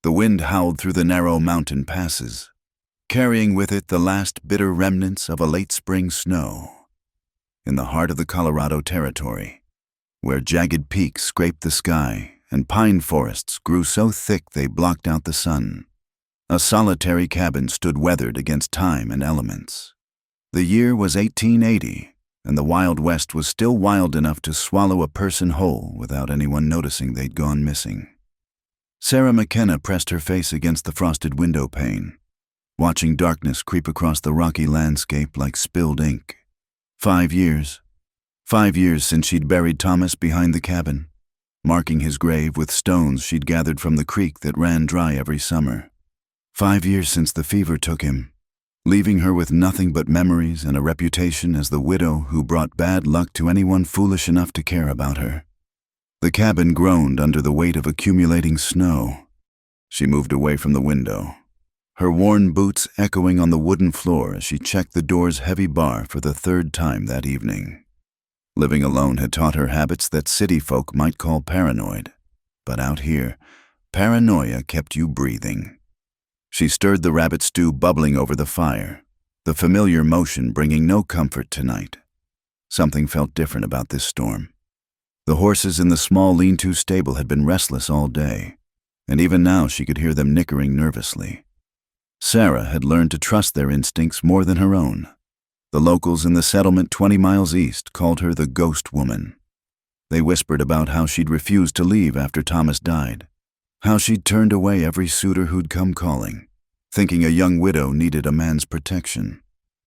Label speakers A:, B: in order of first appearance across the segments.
A: The wind howled through the narrow mountain passes, carrying with it the last bitter remnants of a late spring snow. In the heart of the Colorado Territory, where jagged peaks scraped the sky and pine forests grew so thick they blocked out the sun, a solitary cabin stood weathered against time and elements. The year was 1880, and the Wild West was still wild enough to swallow a person whole without anyone noticing they'd gone missing. Sarah McKenna pressed her face against the frosted window pane, watching darkness creep across the rocky landscape like spilled ink. 5 years. 5 years since she'd buried Thomas behind the cabin, marking his grave with stones she'd gathered from the creek that ran dry every summer. 5 years since the fever took him, leaving her with nothing but memories and a reputation as the widow who brought bad luck to anyone foolish enough to care about her. The cabin groaned under the weight of accumulating snow. She moved away from the window, her worn boots echoing on the wooden floor as she checked the door's heavy bar for the 3rd time that evening. Living alone had taught her habits that city folk might call paranoid, but out here, paranoia kept you breathing. She stirred the rabbit stew bubbling over the fire, the familiar motion bringing no comfort tonight. Something felt different about this storm. The horses in the small lean-to stable had been restless all day, and even now she could hear them nickering nervously. Sarah had learned to trust their instincts more than her own. The locals in the settlement 20 miles east called her the Ghost Woman. They whispered about how she'd refused to leave after Thomas died, how she'd turned away every suitor who'd come calling, thinking a young widow needed a man's protection.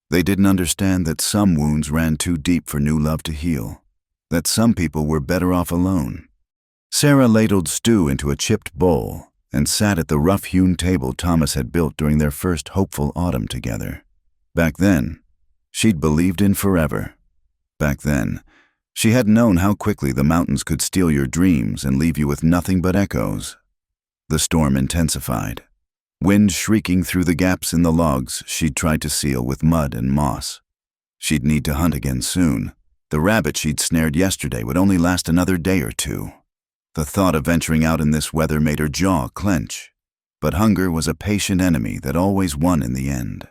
A: They didn't understand that some wounds ran too deep for new love to heal, that some people were better off alone. Sarah ladled stew into a chipped bowl and sat at the rough-hewn table Thomas had built during their first hopeful autumn together. Back then, she'd believed in forever. Back then, she had known how quickly the mountains could steal your dreams and leave you with nothing but echoes. The storm intensified, wind shrieking through the gaps in the logs she'd tried to seal with mud and moss. She'd need to hunt again soon. The rabbit she'd snared yesterday would only last another day or two. The thought of venturing out in this weather made her jaw clench, but hunger was a patient enemy that always won in the end.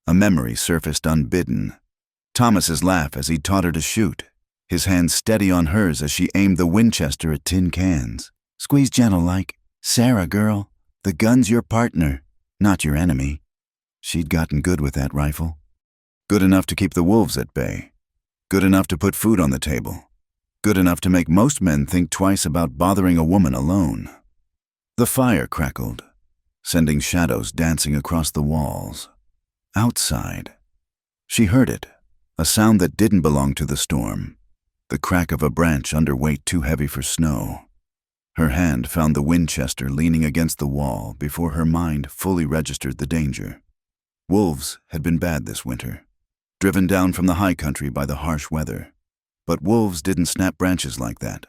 A: A memory surfaced unbidden. Thomas's laugh as he taught her to shoot, his hand steady on hers as she aimed the Winchester at tin cans. "Squeeze gentle like. Sarah, girl, the gun's your partner, not your enemy." She'd gotten good with that rifle. Good enough to keep the wolves at bay. Good enough to put food on the table. Good enough to make most men think twice about bothering a woman alone. The fire crackled, sending shadows dancing across the walls. Outside, she heard it, a sound that didn't belong to the storm, the crack of a branch under weight too heavy for snow. Her hand found the Winchester leaning against the wall before her mind fully registered the danger. Wolves had been bad this winter, driven down from the high country by the harsh weather. But wolves didn't snap branches like that.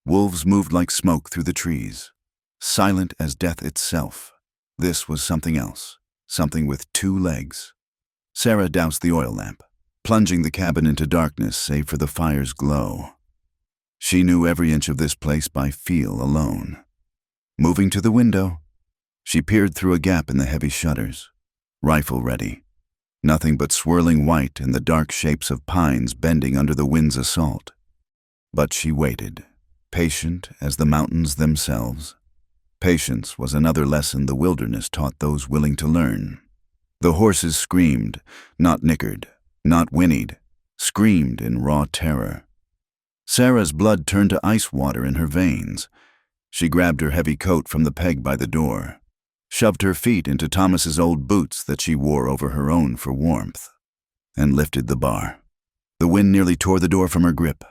A: Wolves moved like smoke through the trees, silent as death itself. This was something else, something with 2 legs. Sarah doused the oil lamp, plunging the cabin into darkness save for the fire's glow. She knew every inch of this place by feel alone. Moving to the window, she peered through a gap in the heavy shutters, rifle ready. Nothing but swirling white and the dark shapes of pines bending under the wind's assault. But she waited, patient as the mountains themselves. Patience was another lesson the wilderness taught those willing to learn. The horses screamed, not nickered, not whinnied, screamed in raw terror. Sarah's blood turned to ice water in her veins. She grabbed her heavy coat from the peg by the door, shoved her feet into Thomas's old boots that she wore over her own for warmth, and lifted the bar. The wind nearly tore the door from her grip.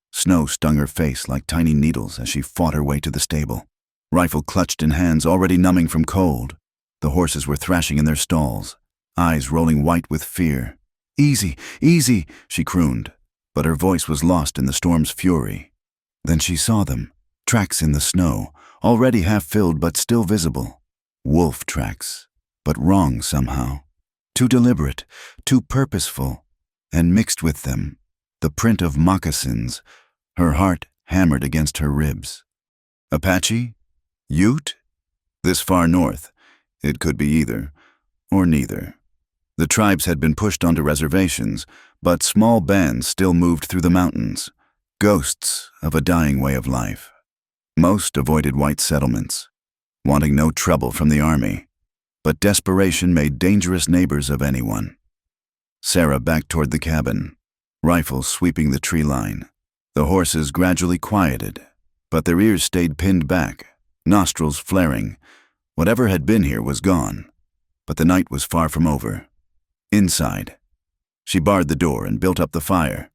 A: Snow stung her face like tiny needles as she fought her way to the stable, rifle clutched in hands already numbing from cold. The horses were thrashing in their stalls, eyes rolling white with fear. "Easy, easy," she crooned, but her voice was lost in the storm's fury. Then she saw them, tracks in the snow, already half-filled but still visible. Wolf tracks, but wrong somehow. Too deliberate, too purposeful, and mixed with them, the print of moccasins. Her heart hammered against her ribs. Apache? Ute? This far north, it could be either, or neither. The tribes had been pushed onto reservations, but small bands still moved through the mountains, ghosts of a dying way of life. Most avoided white settlements, wanting no trouble from the army, but desperation made dangerous neighbors of anyone. Sarah backed toward the cabin, rifles sweeping the tree line. The horses gradually quieted, but their ears stayed pinned back, nostrils flaring. Whatever had been here was gone, but the night was far from over. Inside, she barred the door and built up the fire,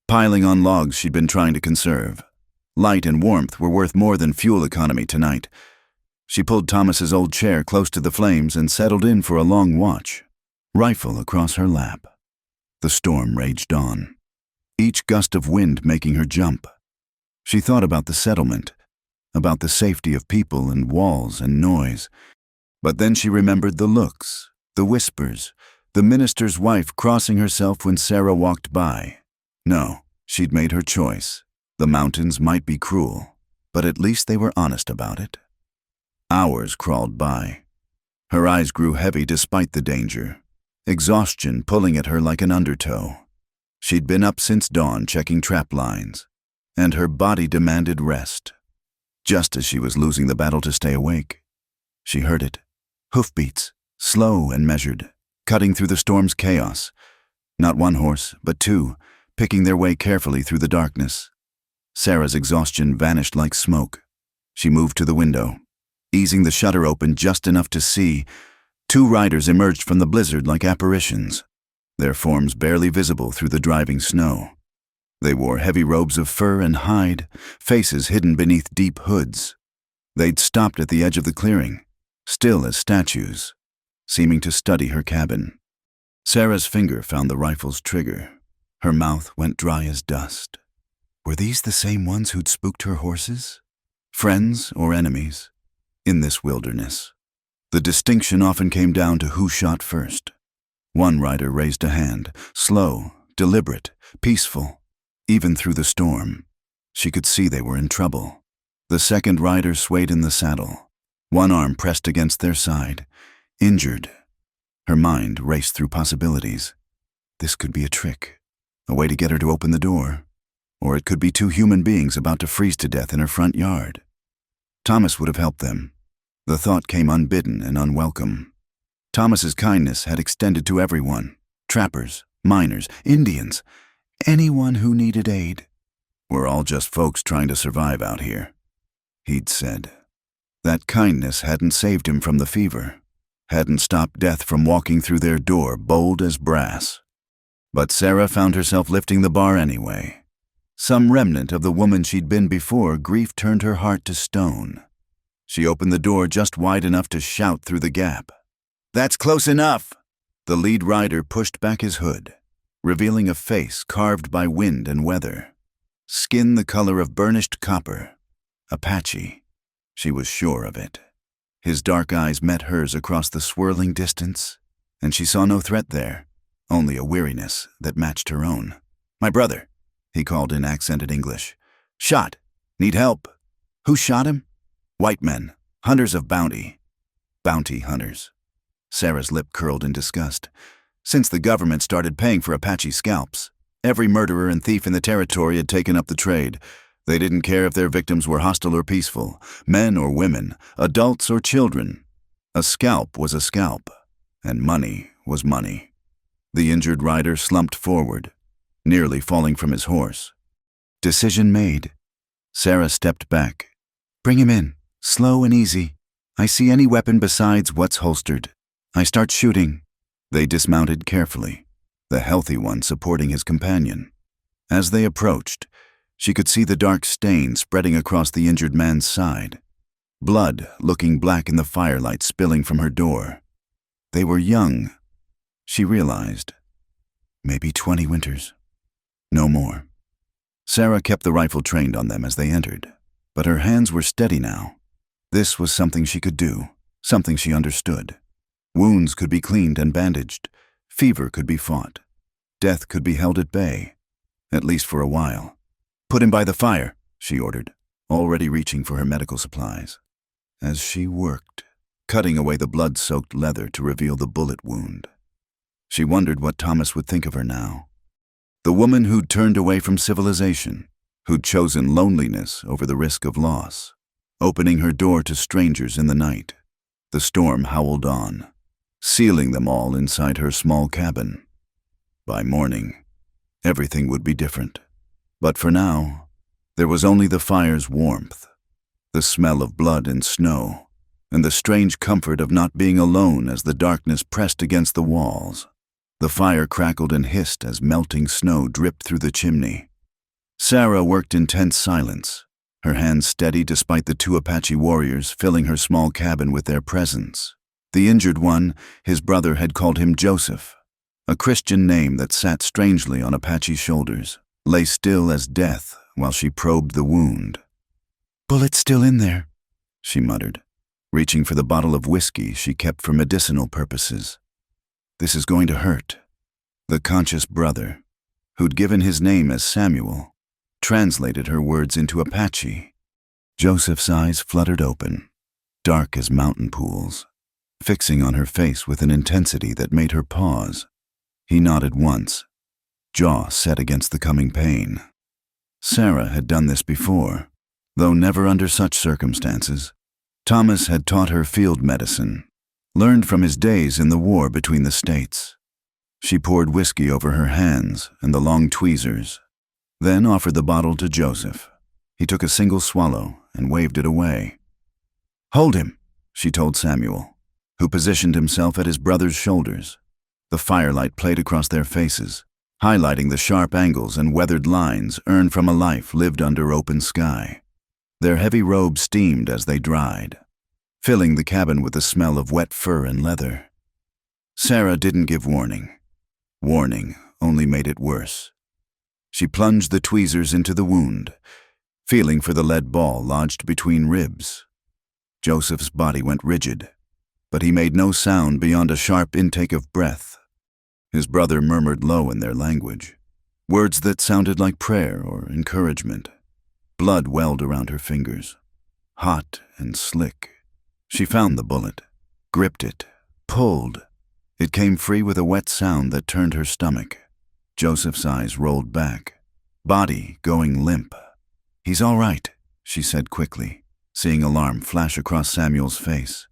A: piling on logs she'd been trying to conserve. Light and warmth were worth more than fuel economy tonight. She pulled Thomas's old chair close to the flames and settled in for a long watch, rifle across her lap. The storm raged on, each gust of wind making her jump. She thought about the settlement, about the safety of people and walls and noise. But then she remembered the looks, the whispers, the minister's wife crossing herself when Sarah walked by. No, she'd made her choice. The mountains might be cruel, but at least they were honest about it. Hours crawled by. Her eyes grew heavy despite the danger, exhaustion pulling at her like an undertow. She'd been up since dawn checking trap lines, and her body demanded rest. Just as she was losing the battle to stay awake, she heard it. Hoofbeats, slow and measured, cutting through the storm's chaos. Not one horse, but two, picking their way carefully through the darkness. Sarah's exhaustion vanished like smoke. She moved to the window, easing the shutter open just enough to see. Two riders emerged from the blizzard like apparitions, their forms barely visible through the driving snow. They wore heavy robes of fur and hide, faces hidden beneath deep hoods. They'd stopped at the edge of the clearing, still as statues, seeming to study her cabin. Sarah's finger found the rifle's trigger. Her mouth went dry as dust. Were these the same ones who'd spooked her horses? Friends or enemies? In this wilderness, the distinction often came down to who shot first. One rider raised a hand, slow, deliberate, peaceful. Even through the storm, she could see they were in trouble. The second rider swayed in the saddle, one arm pressed against their side, injured. Her mind raced through possibilities. This could be a trick, a way to get her to open the door. Or it could be two human beings about to freeze to death in her front yard. Thomas would have helped them. The thought came unbidden and unwelcome. Thomas's kindness had extended to everyone, trappers, miners, Indians, anyone who needed aid. We're all just folks trying to survive out here, he'd said. That kindness hadn't saved him from the fever, hadn't stopped death from walking through their door bold as brass. But Sarah found herself lifting the bar anyway. Some remnant of the woman she'd been before, grief turned her heart to stone. She opened the door just wide enough to shout through the gap. "That's close enough!" The lead rider pushed back his hood, revealing a face carved by wind and weather. Skin the color of burnished copper. Apache. She was sure of it. His dark eyes met hers across the swirling distance, and she saw no threat there, only a weariness that matched her own. "My brother," he called in accented English. "Shot. Need help." "Who shot him?" "White men. Hunters of bounty." Bounty hunters. Sarah's lip curled in disgust. Since the government started paying for Apache scalps, every murderer and thief in the territory had taken up the trade. They didn't care if their victims were hostile or peaceful, men or women, adults or children. A scalp was a scalp, and money was money. The injured rider slumped forward, nearly falling from his horse. Decision made. Sarah stepped back. "Bring him in, slow and easy. I see any weapon besides what's holstered. I start shooting." They dismounted carefully, the healthy one supporting his companion. As they approached, she could see the dark stain spreading across the injured man's side, blood looking black in the firelight spilling from her door. They were young, she realized. Maybe 20 winters. No more. Sarah kept the rifle trained on them as they entered, but her hands were steady now. This was something she could do, something she understood. Wounds could be cleaned and bandaged. Fever could be fought. Death could be held at bay, at least for a while. "Put him by the fire," she ordered, already reaching for her medical supplies. As she worked, cutting away the blood-soaked leather to reveal the bullet wound. She wondered what Thomas would think of her now. The woman who'd turned away from civilization, who'd chosen loneliness over the risk of loss, opening her door to strangers in the night. The storm howled on, sealing them all inside her small cabin. By morning, everything would be different. But for now, there was only the fire's warmth, the smell of blood and snow, and the strange comfort of not being alone as the darkness pressed against the walls. The fire crackled and hissed as melting snow dripped through the chimney. Sarah worked in tense silence, her hands steady despite the two Apache warriors filling her small cabin with their presence. The injured one, his brother, had called him Joseph, a Christian name that sat strangely on Apache's shoulders, lay still as death while she probed the wound. "Bullet's still in there," she muttered, reaching for the bottle of whiskey she kept for medicinal purposes. "This is going to hurt." The conscious brother, who'd given his name as Samuel, translated her words into Apache. Joseph's eyes fluttered open, dark as mountain pools, fixing on her face with an intensity that made her pause. He nodded once, jaw set against the coming pain. Sarah had done this before, though never under such circumstances. Thomas had taught her field medicine, learned from his days in the war between the states. She poured whiskey over her hands and the long tweezers, then offered the bottle to Joseph. He took a single swallow and waved it away. "Hold him," she told Samuel, who positioned himself at his brother's shoulders. The firelight played across their faces, highlighting the sharp angles and weathered lines earned from a life lived under open sky. Their heavy robes steamed as they dried, filling the cabin with the smell of wet fur and leather. Sarah didn't give warning. Warning only made it worse. She plunged the tweezers into the wound, feeling for the lead ball lodged between ribs. Joseph's body went rigid, but he made no sound beyond a sharp intake of breath. His brother murmured low in their language, words that sounded like prayer or encouragement. Blood welled around her fingers, hot and slick. She found the bullet, gripped it, pulled. It came free with a wet sound that turned her stomach. Joseph's eyes rolled back, body going limp. "He's all right," she said quickly, seeing alarm flash across Samuel's face.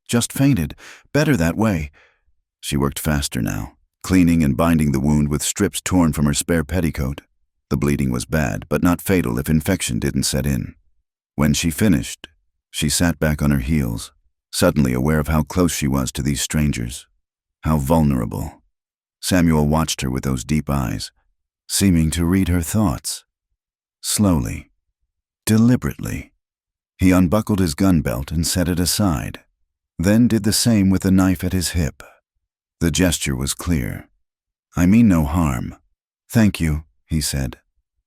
A: "Just fainted. Better that way." She worked faster now, cleaning and binding the wound with strips torn from her spare petticoat. The bleeding was bad, but not fatal if infection didn't set in. When she finished, she sat back on her heels, suddenly aware of how close she was to these strangers, how vulnerable. Samuel watched her with those deep eyes, seeming to read her thoughts. Slowly, deliberately, he unbuckled his gun belt and set it aside, then did the same with the knife at his hip. The gesture was clear. "I mean no harm." "Thank you," he said,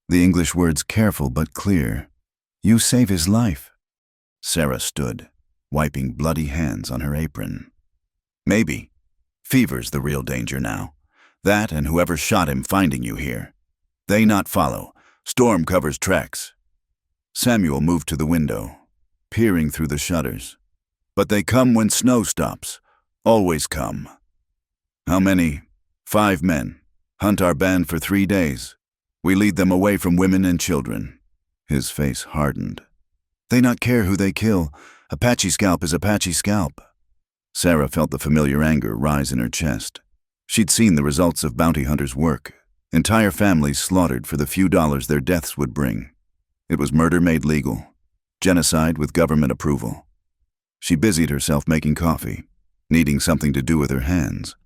A: the English words careful but clear. "You save his life." Sarah stood, wiping bloody hands on her apron. "Maybe. Fever's the real danger now. That and whoever shot him finding you here. They not follow. Storm covers tracks." Samuel moved to the window, peering through the shutters. "But they come when snow stops. Always come." "How many?" "5 men. Hunt our band for 3 days. We lead them away from women and children." His face hardened. "They not care who they kill. Apache scalp is Apache scalp." Sarah felt the familiar anger rise in her chest. She'd seen the results of bounty hunters' work. Entire families slaughtered for the few dollars their deaths would bring. It was murder made legal. Genocide with government approval. She busied herself making coffee, needing something to do with her hands.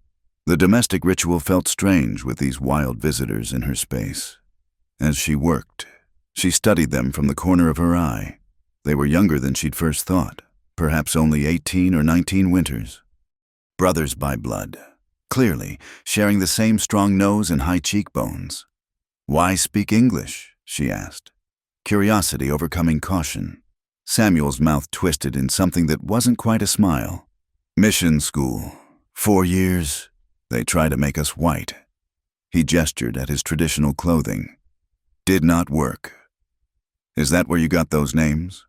A: The domestic ritual felt strange with these wild visitors in her space. As she worked, she studied them from the corner of her eye. They were younger than she'd first thought, perhaps only 18 or 19 winters. Brothers by blood, clearly sharing the same strong nose and high cheekbones. "Why speak English?" she asked, curiosity overcoming caution. Samuel's mouth twisted in something that wasn't quite a smile. "Mission school. 4 years. They try to make us white." He gestured at his traditional clothing. "Did not work." "Is that where you got those names?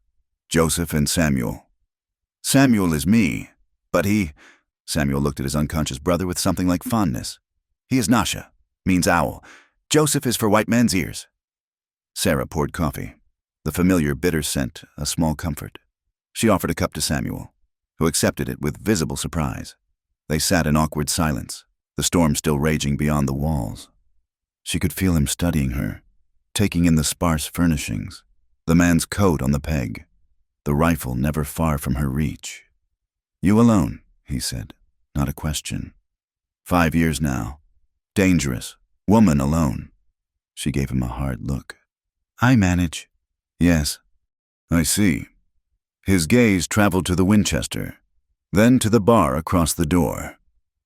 A: Joseph and Samuel?" "Samuel is me. But Samuel looked at his unconscious brother with something like fondness. He is Nasha, means owl. Joseph is for white man's ears. Sarah poured coffee, the familiar bitter scent, a small comfort. She offered a cup to Samuel, who accepted it with visible surprise. They sat in awkward silence, the storm still raging beyond the walls. She could feel him studying her, taking in the sparse furnishings, the man's coat on the peg, the rifle never far from her reach. "You alone," he said, not a question. 5 years now. Dangerous. Woman alone. She gave him a hard look. "I manage." "Yes, I see." His gaze traveled to the Winchester, then to the bar across the door,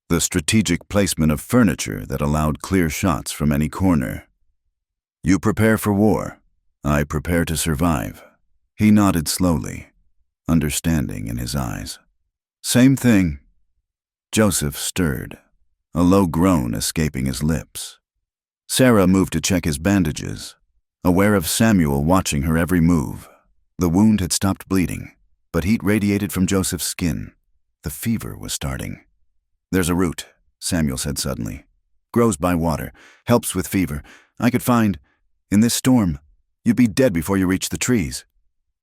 A: the strategic placement of furniture that allowed clear shots from any corner. "You prepare for war. I prepare to survive." He nodded slowly, understanding in his eyes. "Same thing." Joseph stirred, a low groan escaping his lips. Sarah moved to check his bandages, aware of Samuel watching her every move. The wound had stopped bleeding, but heat radiated from Joseph's skin. The fever was starting. "There's a root," Samuel said suddenly. "Grows by water, helps with fever. I could find, in this storm, you'd be dead before you reach the trees."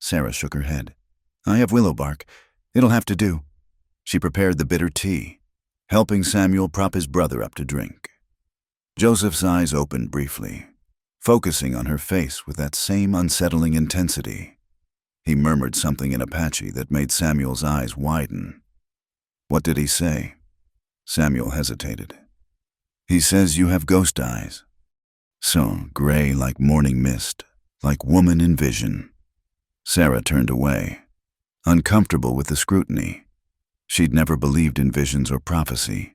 A: Sarah shook her head. "I have willow bark. It'll have to do." She prepared the bitter tea, helping Samuel prop his brother up to drink. Joseph's eyes opened briefly, focusing on her face with that same unsettling intensity. He murmured something in Apache that made Samuel's eyes widen. "What did he say?" Samuel hesitated. "He says you have ghost eyes. So gray like morning mist, like woman in vision." Sarah turned away, uncomfortable with the scrutiny. She'd never believed in visions or prophecy,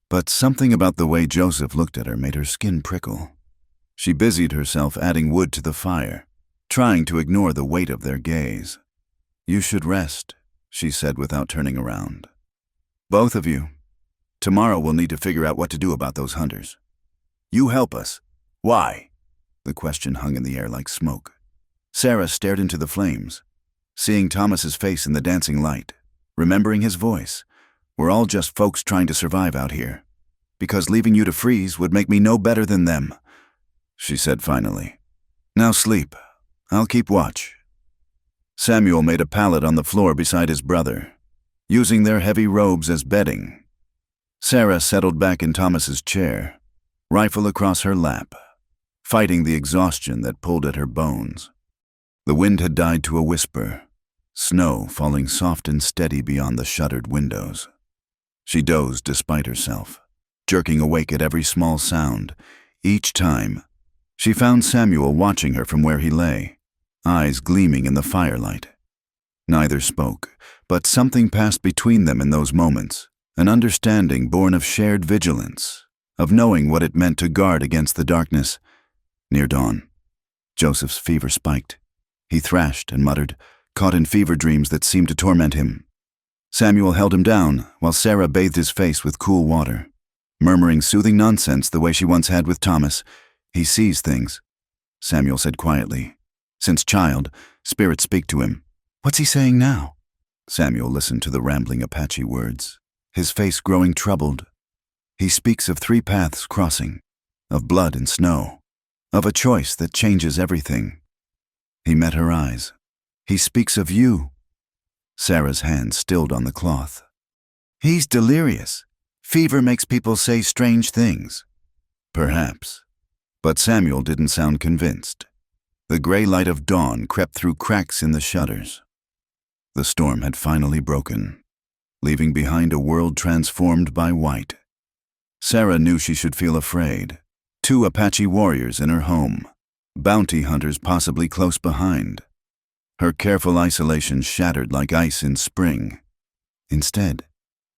A: but something about the way Joseph looked at her made her skin prickle. She busied herself adding wood to the fire, trying to ignore the weight of their gaze. "You should rest," she said without turning around. "Both of you. Tomorrow we'll need to figure out what to do about those hunters." "You help us. Why?" The question hung in the air like smoke. Sarah stared into the flames, seeing Thomas's face in the dancing light, remembering his voice. "We're all just folks trying to survive out here. Because leaving you to freeze would make me no better than them," she said finally. "Now sleep. I'll keep watch." Samuel made a pallet on the floor beside his brother, using their heavy robes as bedding. Sarah settled back in Thomas's chair, rifle across her lap, fighting the exhaustion that pulled at her bones. The wind had died to a whisper, snow falling soft and steady beyond the shuttered windows. She dozed despite herself, jerking awake at every small sound. Each time, she found Samuel watching her from where he lay, eyes gleaming in the firelight. Neither spoke, but something passed between them in those moments, an understanding born of shared vigilance, of knowing what it meant to guard against the darkness. Near dawn, Joseph's fever spiked. He thrashed and muttered, caught in fever dreams that seemed to torment him. Samuel held him down while Sarah bathed his face with cool water, murmuring soothing nonsense the way she once had with Thomas. "He sees things," Samuel said quietly. "Since child, spirits speak to him." "What's he saying now?" Samuel listened to the rambling Apache words, his face growing troubled. "He speaks of 3 paths crossing, of blood and snow, of a choice that changes everything." He met her eyes. "He speaks of you." Sarah's hand stilled on the cloth. "He's delirious. Fever makes people say strange things." "Perhaps." But Samuel didn't sound convinced. The gray light of dawn crept through cracks in the shutters. The storm had finally broken, leaving behind a world transformed by white. Sarah knew she should feel afraid. 2 Apache warriors in her home, bounty hunters possibly close behind. Her careful isolation shattered like ice in spring. Instead,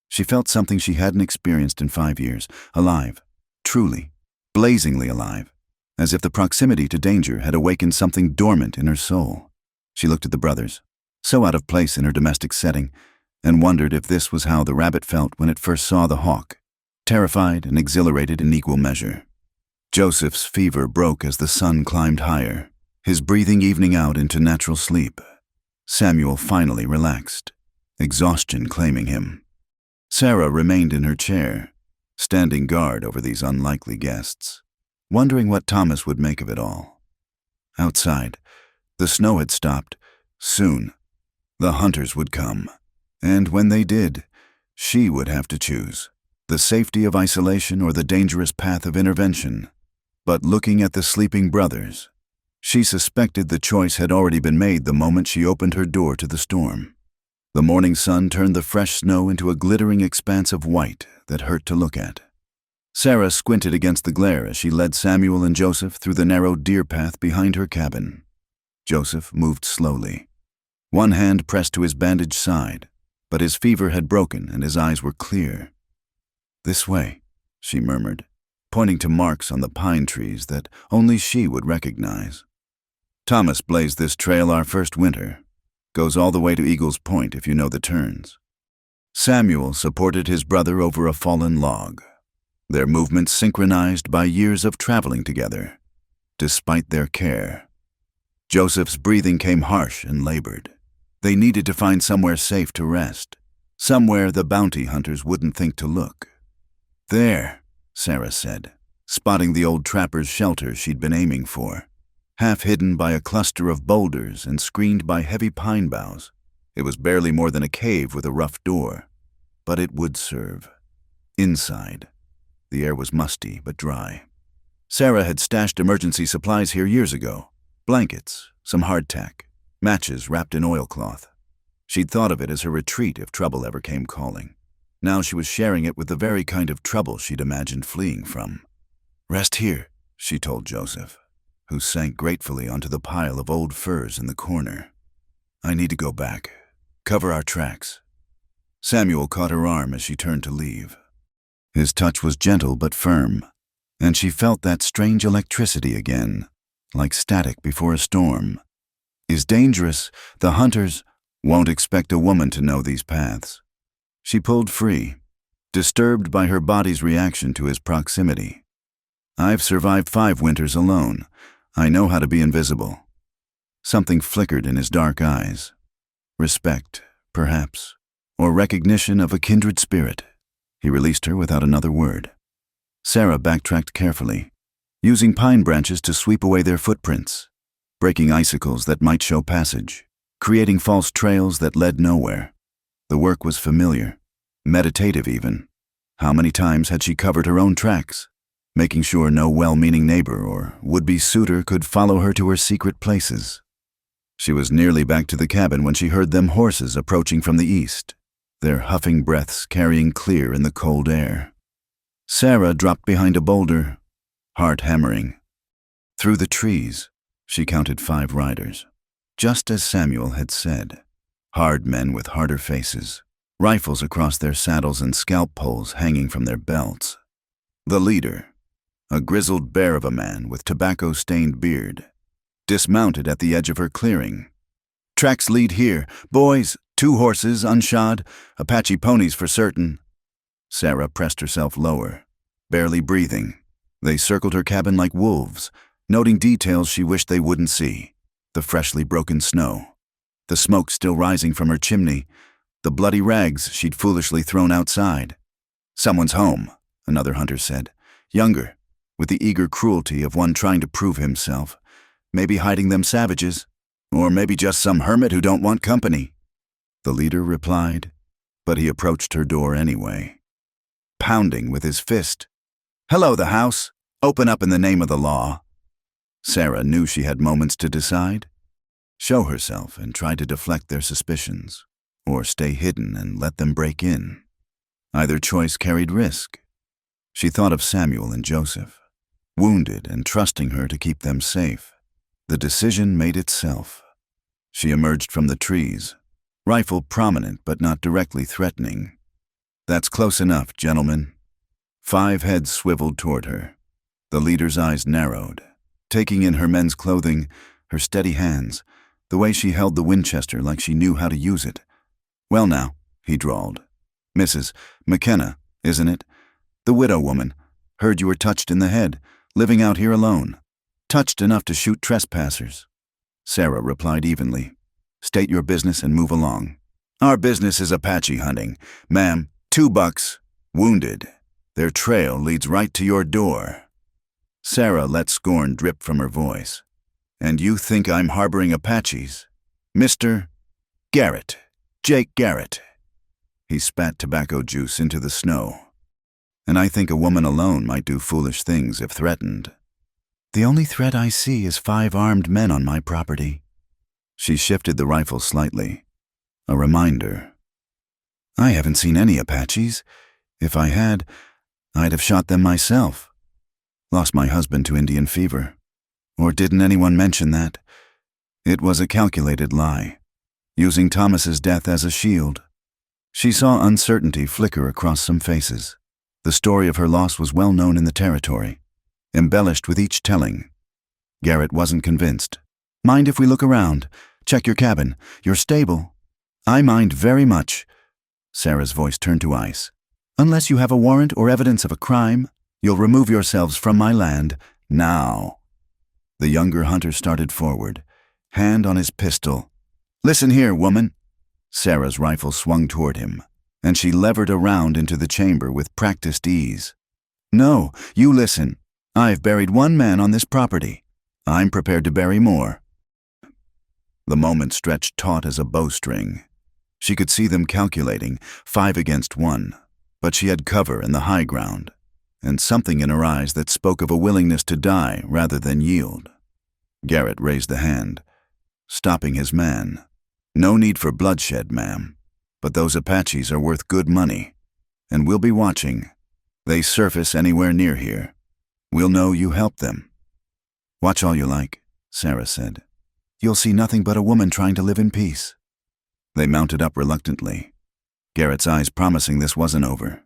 A: she felt something she hadn't experienced in 5 years, alive, truly, blazingly alive, as if the proximity to danger had awakened something dormant in her soul. She looked at the brothers, so out of place in her domestic setting, and wondered if this was how the rabbit felt when it first saw the hawk, terrified and exhilarated in equal measure. Joseph's fever broke as the sun climbed higher, his breathing evening out into natural sleep. Samuel finally relaxed, exhaustion claiming him. Sarah remained in her chair, standing guard over these unlikely guests, wondering what Thomas would make of it all. Outside, the snow had stopped. Soon, the hunters would come. And when they did, she would have to choose the safety of isolation or the dangerous path of intervention. But looking at the sleeping brothers, she suspected the choice had already been made the moment she opened her door to the storm. The morning sun turned the fresh snow into a glittering expanse of white that hurt to look at. Sarah squinted against the glare as she led Samuel and Joseph through the narrow deer path behind her cabin. Joseph moved slowly. One hand pressed to his bandaged side, but his fever had broken and his eyes were clear. "This way," she murmured, pointing to marks on the pine trees that only she would recognize. "Thomas blazed this trail our first winter. Goes all the way to Eagle's Point if you know the turns." Samuel supported his brother over a fallen log, their movements synchronized by years of traveling together, despite their care. Joseph's breathing came harsh and labored. They needed to find somewhere safe to rest, somewhere the bounty hunters wouldn't think to look. "There," Sarah said, spotting the old trapper's shelter she'd been aiming for. Half hidden by a cluster of boulders and screened by heavy pine boughs, it was barely more than a cave with a rough door. But it would serve. Inside, the air was musty but dry. Sarah had stashed emergency supplies here years ago. Blankets, some hardtack, matches wrapped in oilcloth. She'd thought of it as her retreat if trouble ever came calling. Now she was sharing it with the very kind of trouble she'd imagined fleeing from. "Rest here," she told Joseph, who sank gratefully onto the pile of old furs in the corner. "I need to go back. Cover our tracks." Samuel caught her arm as she turned to leave. His touch was gentle but firm, and she felt that strange electricity again, like static before a storm. Is dangerous. The hunters won't expect a woman to know these paths. She pulled free, disturbed by her body's reaction to his proximity. "I've survived 5 winters alone. I know how to be invisible." Something flickered in his dark eyes. Respect, perhaps, or recognition of a kindred spirit. He released her without another word. Sarah backtracked carefully, using pine branches to sweep away their footprints, breaking icicles that might show passage, creating false trails that led nowhere. The work was familiar, meditative even. How many times had she covered her own tracks, making sure no well-meaning neighbor or would-be suitor could follow her to her secret places? She was nearly back to the cabin when she heard them horses approaching from the east, their huffing breaths carrying clear in the cold air. Sarah dropped behind a boulder, heart hammering. Through the trees, she counted 5 riders, just as Samuel had said. Hard men with harder faces, rifles across their saddles and scalp poles hanging from their belts. The leader, a grizzled bear of a man with tobacco-stained beard, dismounted at the edge of her clearing. "Tracks lead here. Boys, 2 horses, unshod, Apache ponies for certain." Sarah pressed herself lower, barely breathing. They circled her cabin like wolves, noting details she wished they wouldn't see. The freshly broken snow, the smoke still rising from her chimney, the bloody rags she'd foolishly thrown outside. "Someone's home," another hunter said, younger, with the eager cruelty of one trying to prove himself. "Maybe hiding them savages, or maybe just some hermit who don't want company." The leader replied, but he approached her door anyway, pounding with his fist. "Hello, the house. Open up in the name of the law." Sarah knew she had moments to decide. Show herself and try to deflect their suspicions, or stay hidden and let them break in. Either choice carried risk. She thought of Samuel and Joseph, wounded and trusting her to keep them safe. The decision made itself. She emerged from the trees, rifle prominent but not directly threatening. "That's close enough, gentlemen." 5 heads swiveled toward her. The leader's eyes narrowed, taking in her men's clothing, her steady hands, the way she held the Winchester like she knew how to use it. "Well now," he drawled. "Mrs. McKenna, isn't it? The widow woman. Heard you were touched in the head, living out here alone. Touched enough to shoot trespassers." Sarah replied evenly. "State your business and move along." "Our business is Apache hunting. Ma'am, 2 bucks, wounded. Their trail leads right to your door." Sarah let scorn drip from her voice. "And you think I'm harboring Apaches? Mr. Garrett, Jake Garrett." He spat tobacco juice into the snow. "And I think a woman alone might do foolish things if threatened. The only threat I see is 5 armed men on my property." She shifted the rifle slightly. A reminder. "I haven't seen any Apaches. If I had, I'd have shot them myself. Lost my husband to Indian fever. Or didn't anyone mention that? It was a calculated lie, using Thomas's death as a shield." She saw uncertainty flicker across some faces. The story of her loss was well known in the territory, embellished with each telling. Garrett wasn't convinced. "Mind if we look around? Check your cabin, your stable?" "I mind very much." Sarah's voice turned to ice. "Unless you have a warrant or evidence of a crime, you'll remove yourselves from my land now." The younger hunter started forward, hand on his pistol. "Listen here, woman." Sarah's rifle swung toward him, and she levered around into the chamber with practiced ease. "No, you listen. I've buried 1 man on this property. I'm prepared to bury more." The moment stretched taut as a bowstring. She could see them calculating, 5 against 1, but she had cover in the high ground, and something in her eyes that spoke of a willingness to die rather than yield. Garrett raised the hand, stopping his man. "No need for bloodshed, ma'am, but those Apaches are worth good money, and we'll be watching. They surface anywhere near here. We'll know you helped them." "Watch all you like," Sarah said. "You'll see nothing but a woman trying to live in peace." They mounted up reluctantly, Garrett's eyes promising this wasn't over.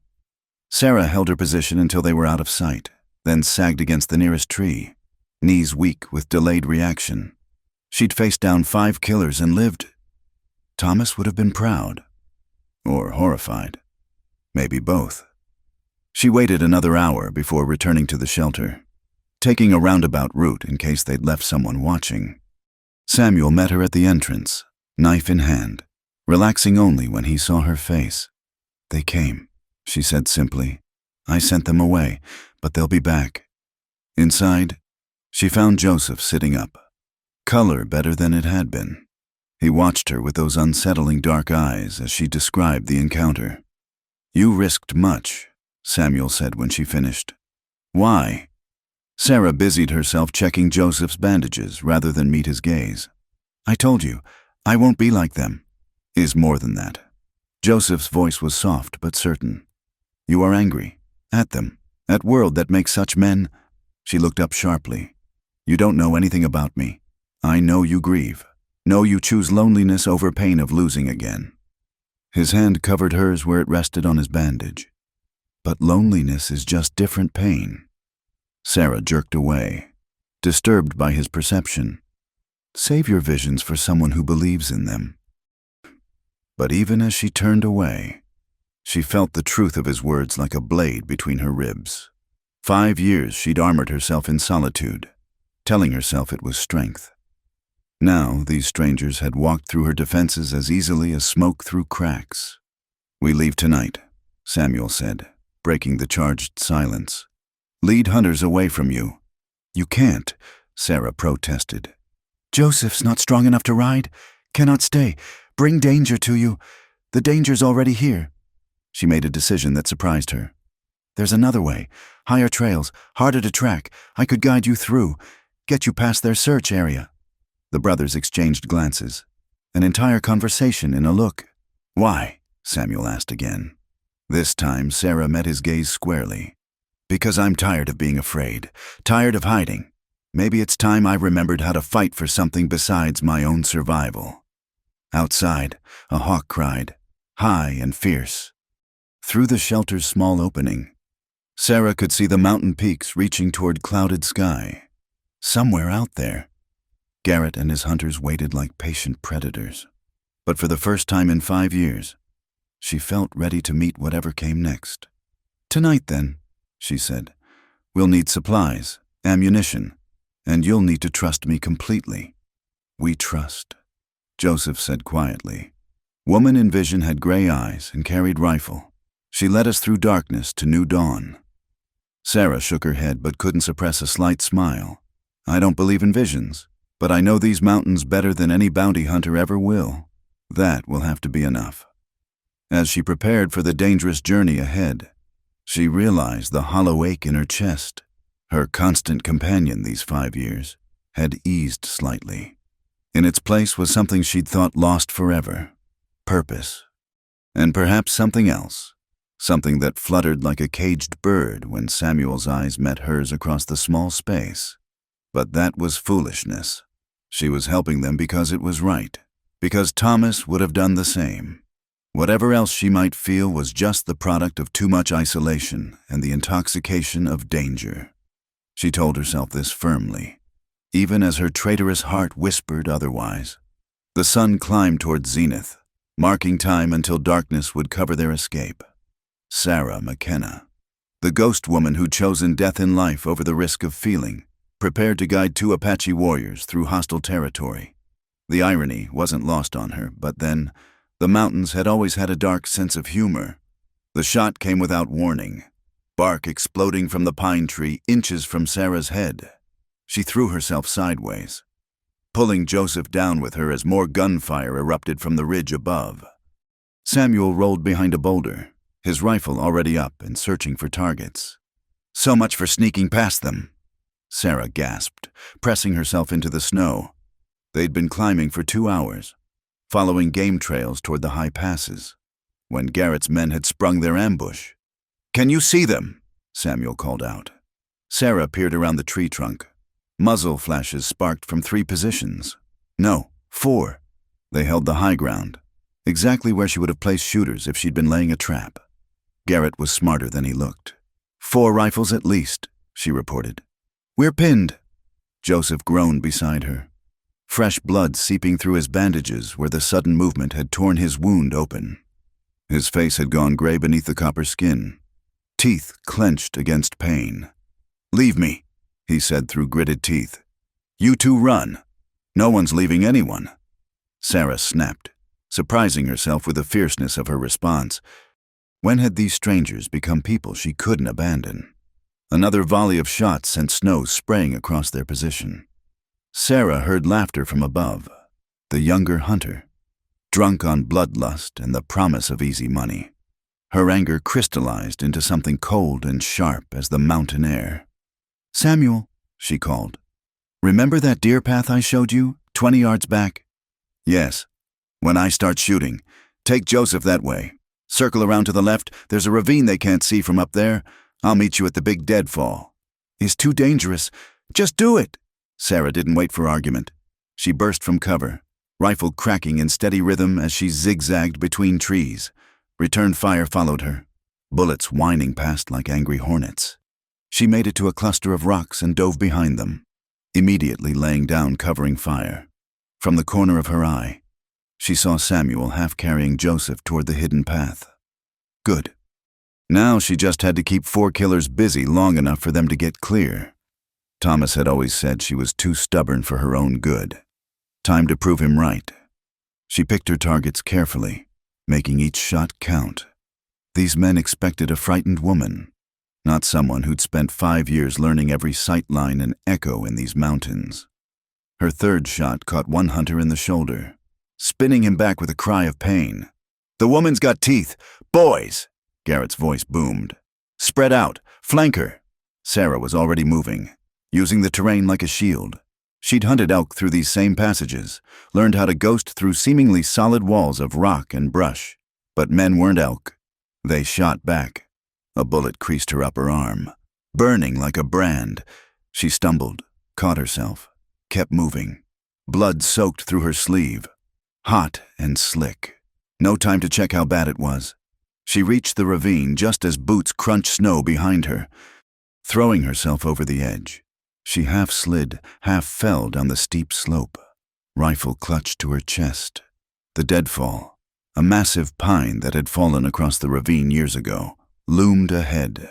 A: Sarah held her position until they were out of sight, then sagged against the nearest tree, knees weak with delayed reaction. She'd faced down 5 killers and lived. Thomas would have been proud. Or horrified. Maybe both. She waited another hour before returning to the shelter, taking a roundabout route in case they'd left someone watching. Samuel met her at the entrance, knife in hand, relaxing only when he saw her face. "They came," she said simply. "I sent them away, but they'll be back." Inside, she found Joseph sitting up, color better than it had been. He watched her with those unsettling dark eyes as she described the encounter. "You risked much," Samuel said when she finished. "Why?" Sarah busied herself checking Joseph's bandages rather than meet his gaze. "I told you, I won't be like them." "Is more than that." Joseph's voice was soft but certain. "You are angry. At them. At world that makes such men." She looked up sharply. "You don't know anything about me. I know you grieve. Know you choose loneliness over pain of losing again." His hand covered hers where it rested on his bandage. "But loneliness is just different pain." Sarah jerked away, disturbed by his perception. "Save your visions for someone who believes in them." But even as she turned away, she felt the truth of his words like a blade between her ribs. 5 years she'd armored herself in solitude, telling herself it was strength. Now these strangers had walked through her defenses as easily as smoke through cracks. "We leave tonight," Samuel said, breaking the charged silence. "Lead hunters away from you." "You can't," Sarah protested. "Joseph's not strong enough to ride. Cannot stay. Bring danger to you. The danger's already here." She made a decision that surprised her. "There's another way. Higher trails, harder to track. I could guide you through, get you past their search area." The brothers exchanged glances, an entire conversation in a look. "Why?" Samuel asked again. This time Sarah met his gaze squarely. "Because I'm tired of being afraid, tired of hiding. Maybe it's time I remembered how to fight for something besides my own survival." Outside, a hawk cried, high and fierce. Through the shelter's small opening, Sarah could see the mountain peaks reaching toward clouded sky. Somewhere out there, Garrett and his hunters waited like patient predators. But for the first time in 5 years, she felt ready to meet whatever came next. "Tonight, then," she said, "we'll need supplies, ammunition, and you'll need to trust me completely." "We trust," Joseph said quietly. Woman in vision had gray eyes and carried rifle. She led us through darkness to new dawn. Sarah shook her head but couldn't suppress a slight smile. I don't believe in visions, but I know these mountains better than any bounty hunter ever will. That will have to be enough. As she prepared for the dangerous journey ahead, she realized the hollow ache in her chest. Her constant companion these 5 years had eased slightly. In its place was something she'd thought lost forever: purpose. And perhaps something else. Something that fluttered like a caged bird when Samuel's eyes met hers across the small space. But that was foolishness. She was helping them because it was right, because Thomas would have done the same. Whatever else she might feel was just the product of too much isolation and the intoxication of danger. She told herself this firmly, even as her traitorous heart whispered otherwise. The sun climbed toward zenith, marking time until darkness would cover their escape. Sarah McKenna, the ghost woman who'd chosen death in life over the risk of feeling, prepared to guide 2 Apache warriors through hostile territory. The irony wasn't lost on her, but then, the mountains had always had a dark sense of humor. The shot came without warning, bark exploding from the pine tree inches from Sarah's head. She threw herself sideways, pulling Joseph down with her as more gunfire erupted from the ridge above. Samuel rolled behind a boulder, his rifle already up and searching for targets. So much for sneaking past them, Sarah gasped, pressing herself into the snow. They'd been climbing for 2 hours, following game trails toward the high passes, when Garrett's men had sprung their ambush. "Can you see them?" Samuel called out. Sarah peered around the tree trunk. Muzzle flashes sparked from 3 positions. No, 4. They held the high ground, exactly where she would have placed shooters if she'd been laying a trap. Garrett was smarter than he looked. 4 rifles at least, she reported. "We're pinned." Joseph groaned beside her, fresh blood seeping through his bandages where the sudden movement had torn his wound open. His face had gone gray beneath the copper skin, teeth clenched against pain. "Leave me," he said through gritted teeth. "You 2 run. No one's leaving anyone." Sarah snapped, surprising herself with the fierceness of her response. When had these strangers become people she couldn't abandon? Another volley of shots sent snow spraying across their position. Sarah heard laughter from above. The younger hunter, drunk on bloodlust and the promise of easy money. Her anger crystallized into something cold and sharp as the mountain air. "Samuel," she called. "Remember that deer path I showed you, 20 yards back?" "Yes. When I start shooting, take Joseph that way. Circle around to the left. There's a ravine they can't see from up there. I'll meet you at the big deadfall." "It's too dangerous. Just do it." Sarah didn't wait for argument. She burst from cover, rifle cracking in steady rhythm as she zigzagged between trees. Return fire followed her, bullets whining past like angry hornets. She made it to a cluster of rocks and dove behind them, immediately laying down covering fire. From the corner of her eye, she saw Samuel half carrying Joseph toward the hidden path. Good. Now she just had to keep 4 killers busy long enough for them to get clear. Thomas had always said she was too stubborn for her own good. Time to prove him right. She picked her targets carefully, making each shot count. These men expected a frightened woman, not someone who'd spent 5 years learning every sight line and echo in these mountains. Her 3rd shot caught one hunter in the shoulder, spinning him back with a cry of pain. "The woman's got teeth! Boys!" Garrett's voice boomed. "Spread out! Flank her!" Sarah was already moving, using the terrain like a shield. She'd hunted elk through these same passages, learned how to ghost through seemingly solid walls of rock and brush. But men weren't elk. They shot back. A bullet creased her upper arm, burning like a brand. She stumbled, caught herself, kept moving. Blood soaked through her sleeve, hot and slick. No time to check how bad it was. She reached the ravine just as boots crunched snow behind her. Throwing herself over the edge, she half slid, half fell down the steep slope, rifle clutched to her chest. The deadfall, a massive pine that had fallen across the ravine years ago, loomed ahead.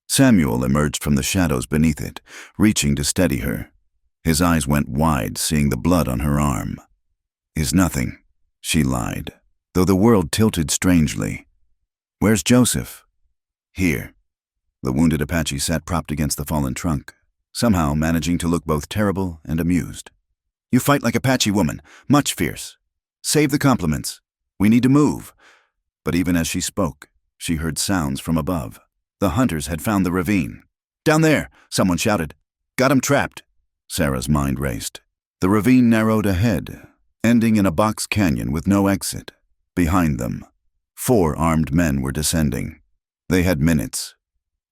A: Samuel emerged from the shadows beneath it, reaching to steady her. His eyes went wide, seeing the blood on her arm. "Is nothing," she lied, though the world tilted strangely. "Where's Joseph?" Here. The wounded Apache sat propped against the fallen trunk, somehow managing to look both terrible and amused. You fight like Apache woman, much fierce. Save the compliments. We need to move. But even as she spoke, she heard sounds from above. The hunters had found the ravine. Down there, someone shouted. Got him trapped. Sarah's mind raced. The ravine narrowed ahead, ending in a box canyon with no exit. Behind them, 4 armed men were descending. They had minutes.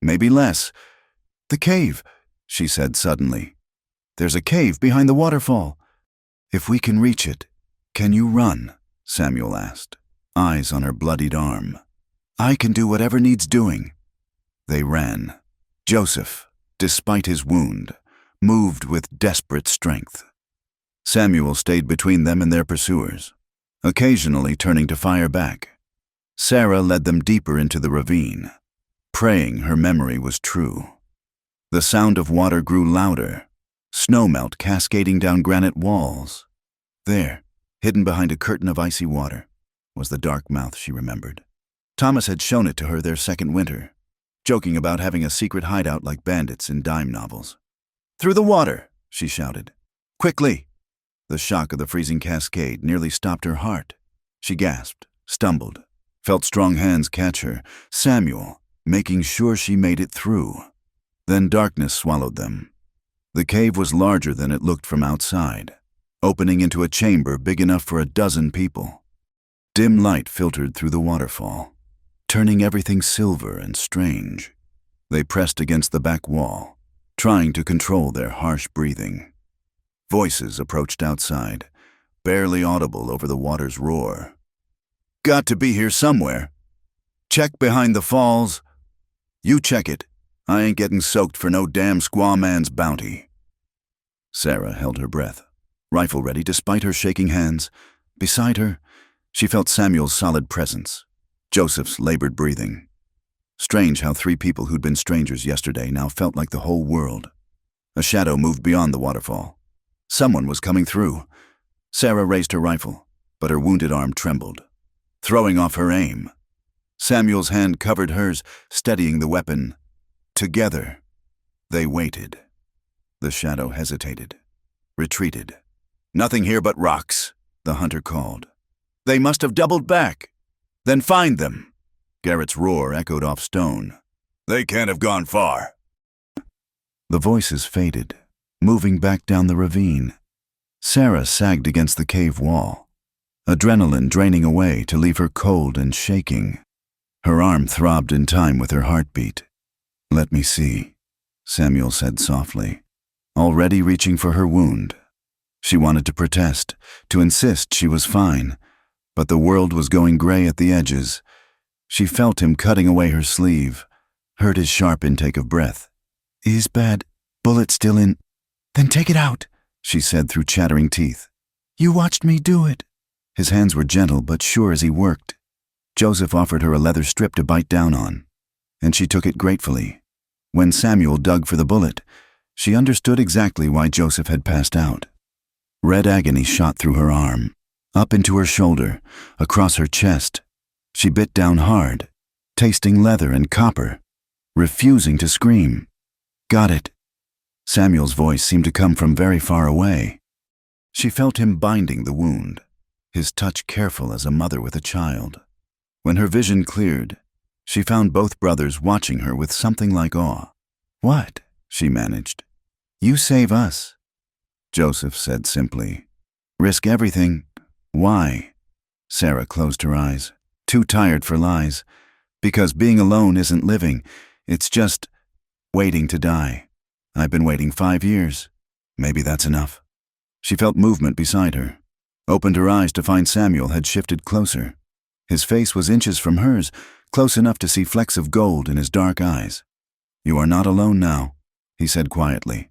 A: Maybe less. The cave, she said suddenly. There's a cave behind the waterfall. If we can reach it, can you run? Samuel asked, eyes on her bloodied arm. I can do whatever needs doing. They ran. Joseph, despite his wound, moved with desperate strength. Samuel stayed between them and their pursuers, occasionally turning to fire back. Sarah led them deeper into the ravine, praying her memory was true. The sound of water grew louder, snowmelt cascading down granite walls. There, hidden behind a curtain of icy water, was the dark mouth she remembered. Thomas had shown it to her their second winter, joking about having a secret hideout like bandits in dime novels. Through the water, she shouted. Quickly! The shock of the freezing cascade nearly stopped her heart. She gasped, stumbled, felt strong hands catch her. Samuel, making sure she made it through. Then darkness swallowed them. The cave was larger than it looked from outside, opening into a chamber big enough for a dozen people. Dim light filtered through the waterfall, turning everything silver and strange. They pressed against the back wall, trying to control their harsh breathing. Voices approached outside, barely audible over the water's roar. Got to be here somewhere. Check behind the falls. You check it. I ain't getting soaked for no damn squaw man's bounty. Sarah held her breath, rifle ready despite her shaking hands. Beside her, she felt Samuel's solid presence, Joseph's labored breathing. Strange how 3 people who'd been strangers yesterday now felt like the whole world. A shadow moved beyond the waterfall. Someone was coming through. Sarah raised her rifle, but her wounded arm trembled, throwing off her aim. Samuel's hand covered hers, steadying the weapon. Together, they waited. The shadow hesitated, retreated. Nothing here but rocks, the hunter called. They must have doubled back. Then find them. Garrett's roar echoed off stone. They can't have gone far. The voices faded, moving back down the ravine. Sarah sagged against the cave wall, adrenaline draining away to leave her cold and shaking. Her arm throbbed in time with her heartbeat. Let me see, Samuel said softly, already reaching for her wound. She wanted to protest, to insist she was fine, but the world was going gray at the edges. She felt him cutting away her sleeve, heard his sharp intake of breath. Is bad. Bullet still in. Then take it out, she said through chattering teeth. You watched me do it. His hands were gentle but sure as he worked. Joseph offered her a leather strip to bite down on, and she took it gratefully. When Samuel dug for the bullet, she understood exactly why Joseph had passed out. Red agony shot through her arm, up into her shoulder, across her chest. She bit down hard, tasting leather and copper, refusing to scream. Got it. Samuel's voice seemed to come from very far away. She felt him binding the wound, his touch careful as a mother with a child. When her vision cleared, she found both brothers watching her with something like awe. What? She managed. You save us. Joseph said simply. Risk everything. Why? Sarah closed her eyes, too tired for lies. Because being alone isn't living. It's just waiting to die. I've been waiting 5 years. Maybe that's enough. She felt movement beside her, opened her eyes to find Samuel had shifted closer. His face was inches from hers, close enough to see flecks of gold in his dark eyes. You are not alone now, he said quietly.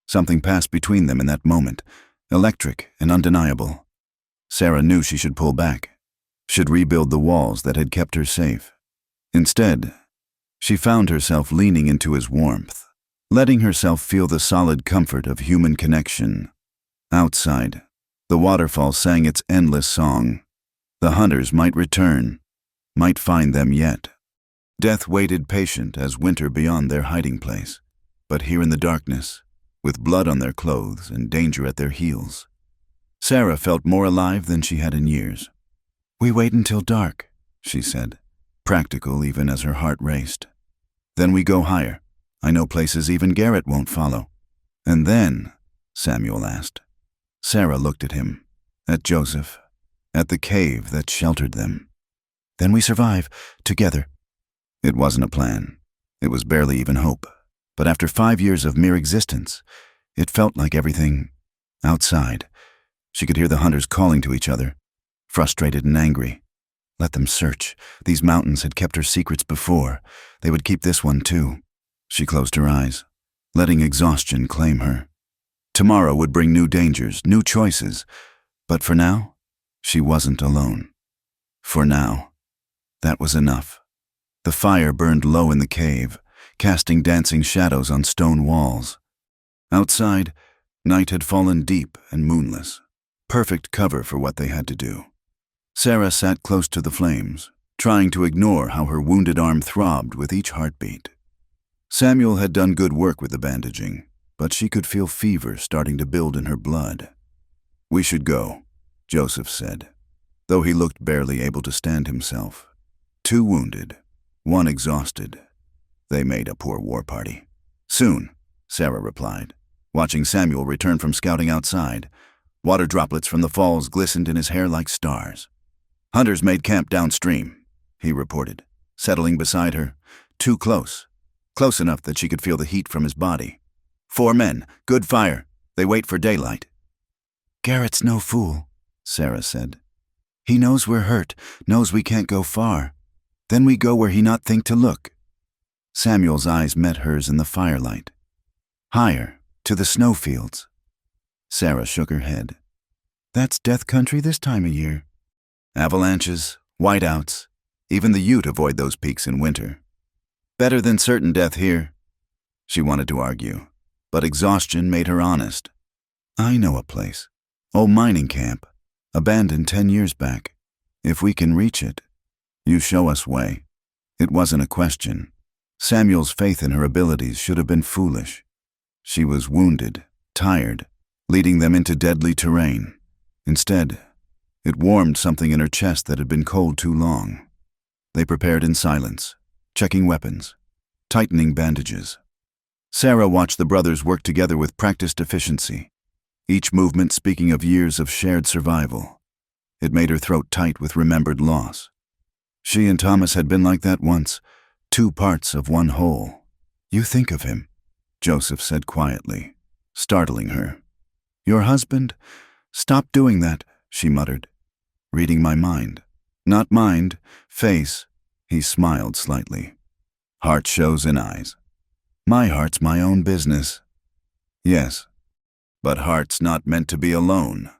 A: Something passed between them in that moment, electric and undeniable. Sarah knew she should pull back, should rebuild the walls that had kept her safe. Instead, she found herself leaning into his warmth, letting herself feel the solid comfort of human connection. Outside, the waterfall sang its endless song. The hunters might return, might find them yet. Death waited patient as winter beyond their hiding place. But here in the darkness, with blood on their clothes and danger at their heels, Sarah felt more alive than she had in years. "We wait until dark," she said, practical even as her heart raced. "Then we go higher. I know places even Garrett won't follow." "And then?" Samuel asked. Sarah looked at him, at Joseph, at the cave that sheltered them. "Then we survive, together." It wasn't a plan. It was barely even hope. But after 5 years of mere existence, it felt like everything outside. She could hear the hunters calling to each other, frustrated and angry. Let them search. These mountains had kept her secrets before. They would keep this one too. She closed her eyes, letting exhaustion claim her. Tomorrow would bring new dangers, new choices. But for now, she wasn't alone. For now, that was enough. The fire burned low in the cave, casting dancing shadows on stone walls. Outside, night had fallen deep and moonless, perfect cover for what they had to do. Sarah sat close to the flames, trying to ignore how her wounded arm throbbed with each heartbeat. Samuel had done good work with the bandaging, but she could feel fever starting to build in her blood. "We should go," Joseph said, though he looked barely able to stand himself. 2 wounded, 1 exhausted. They made a poor war party. "Soon," Sarah replied, watching Samuel return from scouting outside. Water droplets from the falls glistened in his hair like stars. "Hunters made camp downstream," he reported, settling beside her, too close, close enough that she could feel the heat from his body. 4 men, good fire. They wait for daylight." "Garrett's no fool," Sarah said. "He knows we're hurt, knows we can't go far. Then we go where he not think to look." Samuel's eyes met hers in the firelight. "Higher, to the snowfields." Sarah shook her head. "That's death country this time of year." "Avalanches, whiteouts. Even the Ute avoid those peaks in winter. Better than certain death here." She wanted to argue, but exhaustion made her honest. "I know a place. Old mining camp. Abandoned 10 years back. If we can reach it, you show us way." It wasn't a question. Samuel's faith in her abilities should have been foolish. She was wounded, tired, leading them into deadly terrain. Instead, it warmed something in her chest that had been cold too long. They prepared in silence, checking weapons, tightening bandages. Sarah watched the brothers work together with practiced efficiency, each movement speaking of years of shared survival. It made her throat tight with remembered loss. She and Thomas had been like that once, 2 parts of one whole. "You think of him," Joseph said quietly, startling her. "Your husband? Stop doing that," she muttered. "Reading my mind." "Not mind, face." He smiled slightly. "Heart shows in eyes. My heart's my own business." "Yes, but heart's not meant to be alone."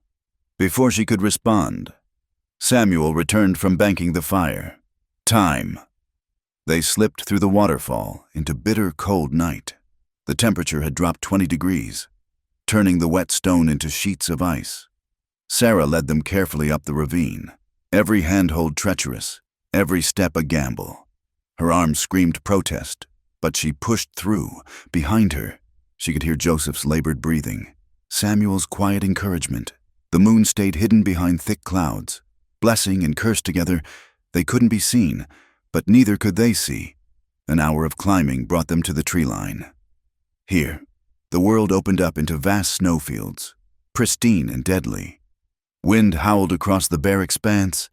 A: Before she could respond, Samuel returned from banking the fire. Time. They slipped through the waterfall into bitter cold night. The temperature had dropped 20 degrees, turning the wet stone into sheets of ice. Sarah led them carefully up the ravine, every handhold treacherous, every step a gamble. Her arms screamed protest, but she pushed through. Behind her, she could hear Joseph's labored breathing, Samuel's quiet encouragement. The moon stayed hidden behind thick clouds. Blessing and curse together, they couldn't be seen, but neither could they see. An hour of climbing brought them to the tree line. Here, the world opened up into vast snowfields, pristine and deadly. Wind howled across the bare expanse,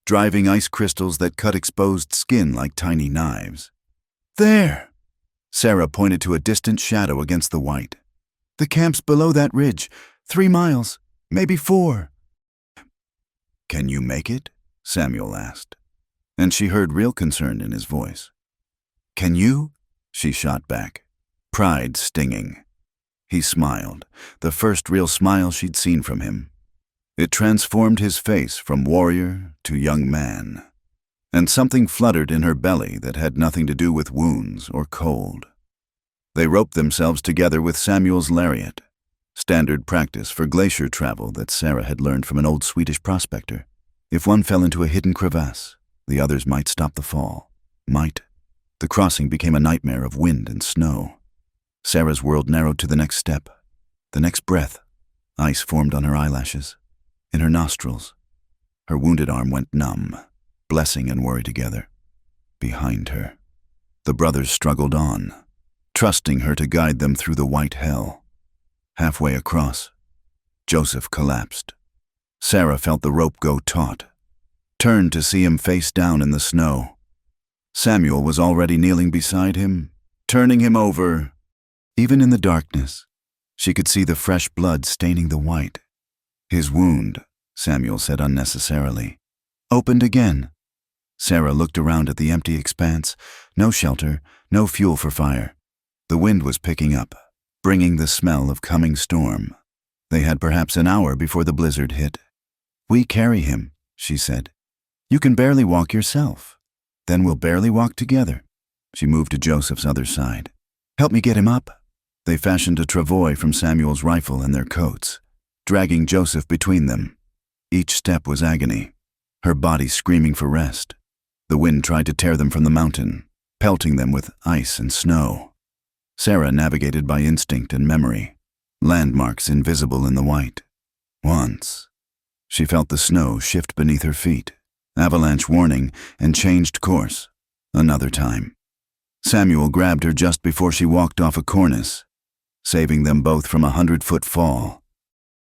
A: driving ice crystals that cut exposed skin like tiny knives. "There!" Sarah pointed to a distant shadow against the white. "The camp's below that ridge, 3 miles, maybe 4. "Can you make it?" Samuel asked, and she heard real concern in his voice. "Can you?" she shot back, pride stinging. He smiled, the first real smile she'd seen from him. It transformed his face from warrior to young man, and something fluttered in her belly that had nothing to do with wounds or cold. They roped themselves together with Samuel's lariat, standard practice for glacier travel that Sarah had learned from an old Swedish prospector. If one fell into a hidden crevasse, the others might stop the fall. Might, The crossing became a nightmare of wind and snow. Sarah's world narrowed to the next step, the next breath. Ice formed on her eyelashes, in her nostrils. Her wounded arm went numb, blessing and worry together. Behind her, the brothers struggled on, trusting her to guide them through the white hell. Halfway across, Joseph collapsed. Sarah felt the rope go taut, turned to see him face down in the snow. Samuel was already kneeling beside him, turning him over. Even in the darkness, she could see the fresh blood staining the white. His wound, Samuel said unnecessarily, opened again. Sarah looked around at the empty expanse. No shelter, no fuel for fire. The wind was picking up, bringing the smell of coming storm. They had perhaps an hour before the blizzard hit. "We carry him," she said. "You can barely walk yourself. Then we'll barely walk together." She moved to Joseph's other side. "Help me get him up." They fashioned a travois from Samuel's rifle and their coats, dragging Joseph between them. Each step was agony, her body screaming for rest. The wind tried to tear them from the mountain, pelting them with ice and snow. Sarah navigated by instinct and memory, landmarks invisible in the white. Once, she felt the snow shift beneath her feet, avalanche warning, and changed course. Another time, Samuel grabbed her just before she walked off a cornice, saving them both from a 100-foot fall.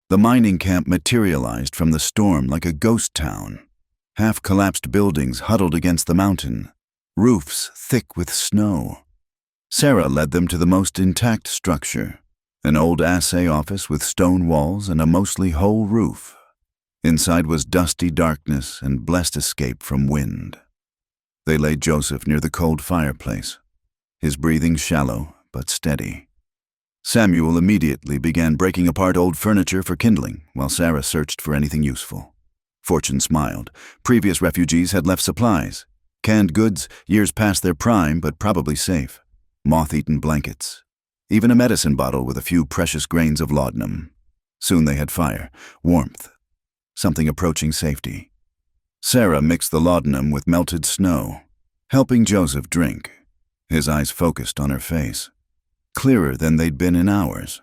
A: The mining camp materialized from the storm like a ghost town. Half-collapsed buildings huddled against the mountain, roofs thick with snow. Sarah led them to the most intact structure, an old assay office with stone walls and a mostly whole roof. Inside was dusty darkness and blessed escape from wind. They laid Joseph near the cold fireplace, his breathing shallow but steady. Samuel immediately began breaking apart old furniture for kindling, while Sarah searched for anything useful. Fortune smiled. Previous refugees had left supplies. Canned goods, years past their prime, but probably safe. Moth-eaten blankets. Even a medicine bottle with a few precious grains of laudanum. Soon they had fire, warmth, something approaching safety. Sarah mixed the laudanum with melted snow, helping Joseph drink, his eyes focused on her face, clearer than they'd been in hours.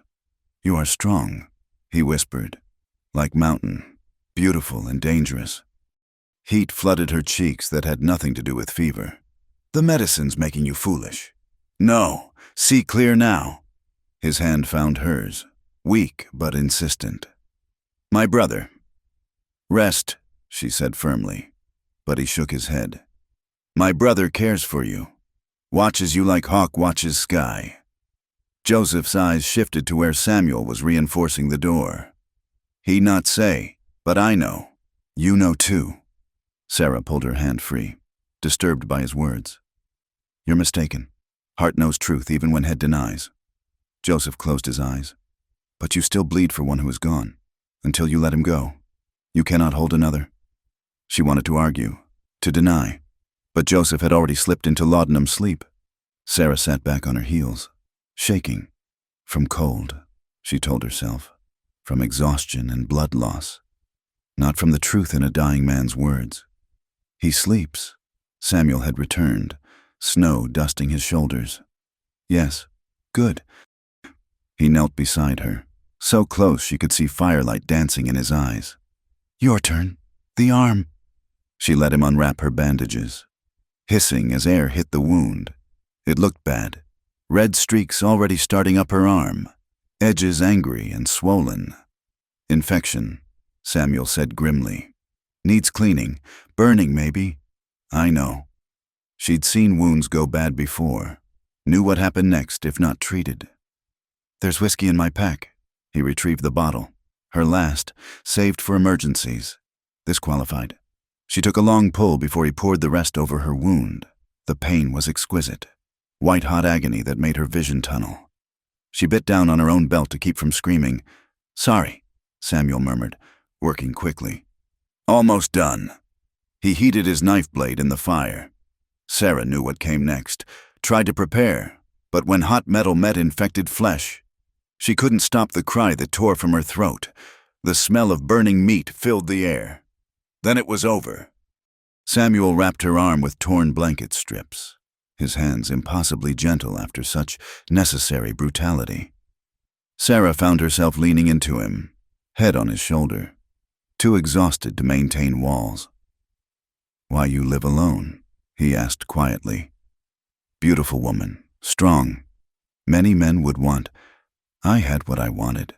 A: "You are strong," he whispered, "like mountain, beautiful and dangerous." Heat flooded her cheeks that had nothing to do with fever. "The medicine's making you foolish." "No, see clear now." His hand found hers, weak but insistent. "My brother." "Rest," she said firmly, but he shook his head. "My brother cares for you, watches you like hawk watches sky." Joseph's eyes shifted to where Samuel was reinforcing the door. "He not say, but I know. You know too." Sarah pulled her hand free, disturbed by his words. "You're mistaken. Heart knows truth even when head denies." Joseph closed his eyes. "But you still bleed for one who is gone, until you let him go. You cannot hold another." She wanted to argue, to deny, but Joseph had already slipped into laudanum sleep. Sarah sat back on her heels, shaking. From cold, she told herself, from exhaustion and blood loss. Not from the truth in a dying man's words. "He sleeps." Samuel had returned, snow dusting his shoulders. "Yes, good." He knelt beside her, so close she could see firelight dancing in his eyes. "Your turn. The arm." She let him unwrap her bandages, hissing as air hit the wound. It looked bad. Red streaks already starting up her arm, edges angry and swollen. "Infection," Samuel said grimly. "Needs cleaning, burning maybe." "I know." She'd seen wounds go bad before, knew what happened next if not treated. "There's whiskey in my pack." He retrieved the bottle, her last, saved for emergencies. This qualified. She took a long pull before he poured the rest over her wound. The pain was exquisite, white-hot agony that made her vision tunnel. She bit down on her own belt to keep from screaming. "Sorry," Samuel murmured, working quickly. "Almost done." He heated his knife blade in the fire. Sarah knew what came next, tried to prepare, but when hot metal met infected flesh, she couldn't stop the cry that tore from her throat. The smell of burning meat filled the air. Then it was over. Samuel wrapped her arm with torn blanket strips. his hands impossibly gentle after such necessary brutality. Sarah found herself leaning into him, head on his shoulder, too exhausted to maintain walls. "Why you live alone?" he asked quietly. "Beautiful woman, strong. Many men would want. I had what I wanted,"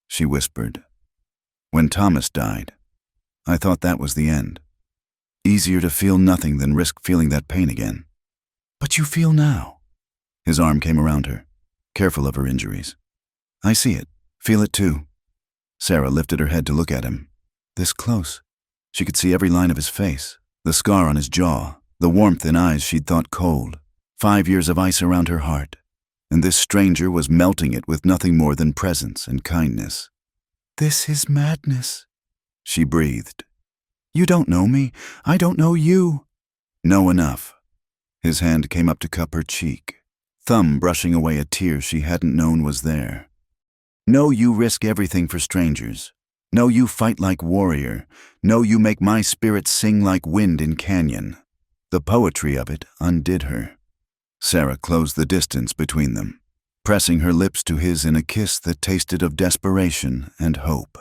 A: she whispered. "When Thomas died, I thought that was the end. Easier to feel nothing than risk feeling that pain again. But you feel now." His arm came around her, careful of her injuries. "I see it, feel it too." Sarah lifted her head to look at him. This close, she could see every line of his face, the scar on his jaw, the warmth in eyes she'd thought cold, 5 years of ice around her heart, and this stranger was melting it with nothing more than presence and kindness. "This is madness," she breathed. "You don't know me. I don't know you." "Know enough." His hand came up to cup her cheek, thumb brushing away a tear she hadn't known was there. "Know you risk everything for strangers. Know you fight like warrior. Know you make my spirit sing like wind in canyon." The poetry of it undid her. Sarah closed the distance between them, pressing her lips to his in a kiss that tasted of desperation and hope.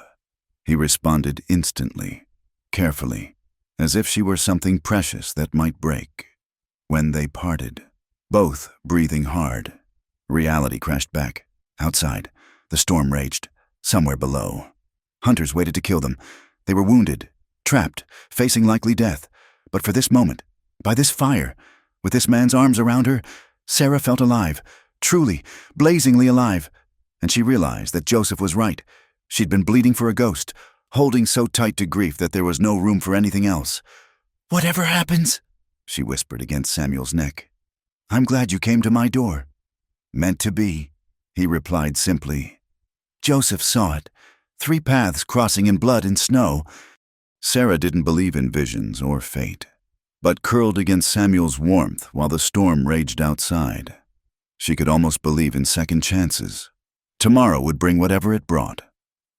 A: He responded instantly, carefully, as if she were something precious that might break. When they parted, both breathing hard, reality crashed back. Outside, the storm raged, somewhere below. Hunters waited to kill them. They were wounded, trapped, facing likely death. But for this moment, by this fire, with this man's arms around her, Sarah felt alive, truly, blazingly alive. And she realized that Joseph was right. She'd been bleeding for a ghost, holding so tight to grief that there was no room for anything else. "Whatever happens," she whispered against Samuel's neck, "I'm glad you came to my door." "Meant to be," he replied simply. Joseph saw it, 3 paths crossing in blood and snow. Sarah didn't believe in visions or fate, but curled against Samuel's warmth while the storm raged outside. She could almost believe in second chances. Tomorrow would bring whatever it brought.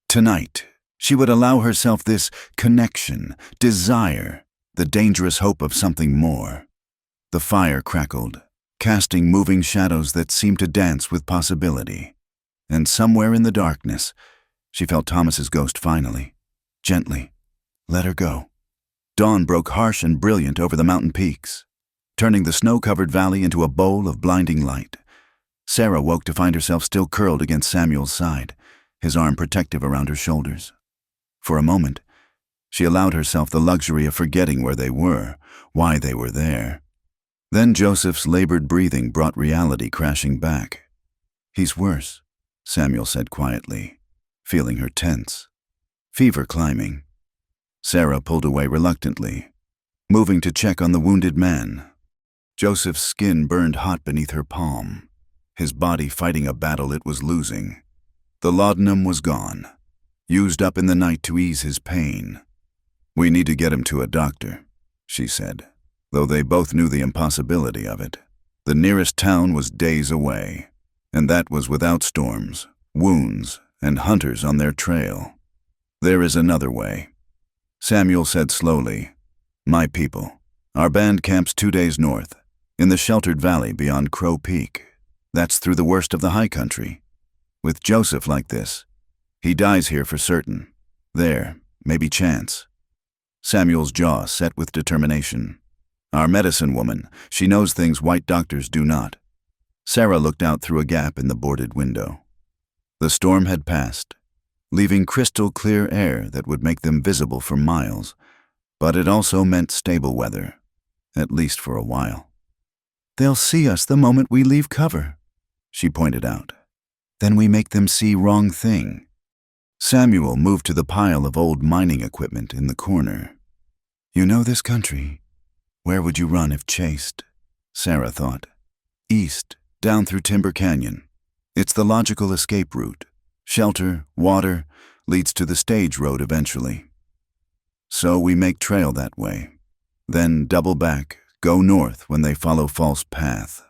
A: Tonight, she would allow herself this connection, desire, the dangerous hope of something more. The fire crackled, casting moving shadows that seemed to dance with possibility. And somewhere in the darkness, she felt Thomas's ghost finally, gently, let her go. Dawn broke harsh and brilliant over the mountain peaks, turning the snow-covered valley into a bowl of blinding light. Sarah woke to find herself still curled against Samuel's side, his arm protective around her shoulders. For a moment, she allowed herself the luxury of forgetting where they were, why they were there. Then Joseph's labored breathing brought reality crashing back. "He's worse," Samuel said quietly, feeling her tense. "Fever climbing." Sarah pulled away reluctantly, moving to check on the wounded man. Joseph's skin burned hot beneath her palm, his body fighting a battle it was losing. The laudanum was gone, used up in the night to ease his pain. "We need to get him to a doctor," she said, though they both knew the impossibility of it. The nearest town was days away, and that was without storms, wounds, and hunters on their trail. "There is another way," Samuel said slowly. "My people. Our band camps 2 days north, in the sheltered valley beyond Crow Peak. That's through the worst of the high country. With Joseph like this, he dies here for certain. There, maybe chance." Samuel's jaw set with determination. "Our medicine woman, she knows things white doctors do not." Sarah looked out through a gap in the boarded window. The storm had passed, leaving crystal clear air that would make them visible for miles, but it also meant stable weather, at least for a while. "They'll see us the moment we leave cover," she pointed out. "Then we make them see wrong thing." Samuel moved to the pile of old mining equipment in the corner. "You know this country. Where would you run if chased?" Sarah thought. "East, down through Timber Canyon. It's the logical escape route. Shelter, water, leads to the stage road eventually. So we make trail that way. Then double back, go north when they follow false path.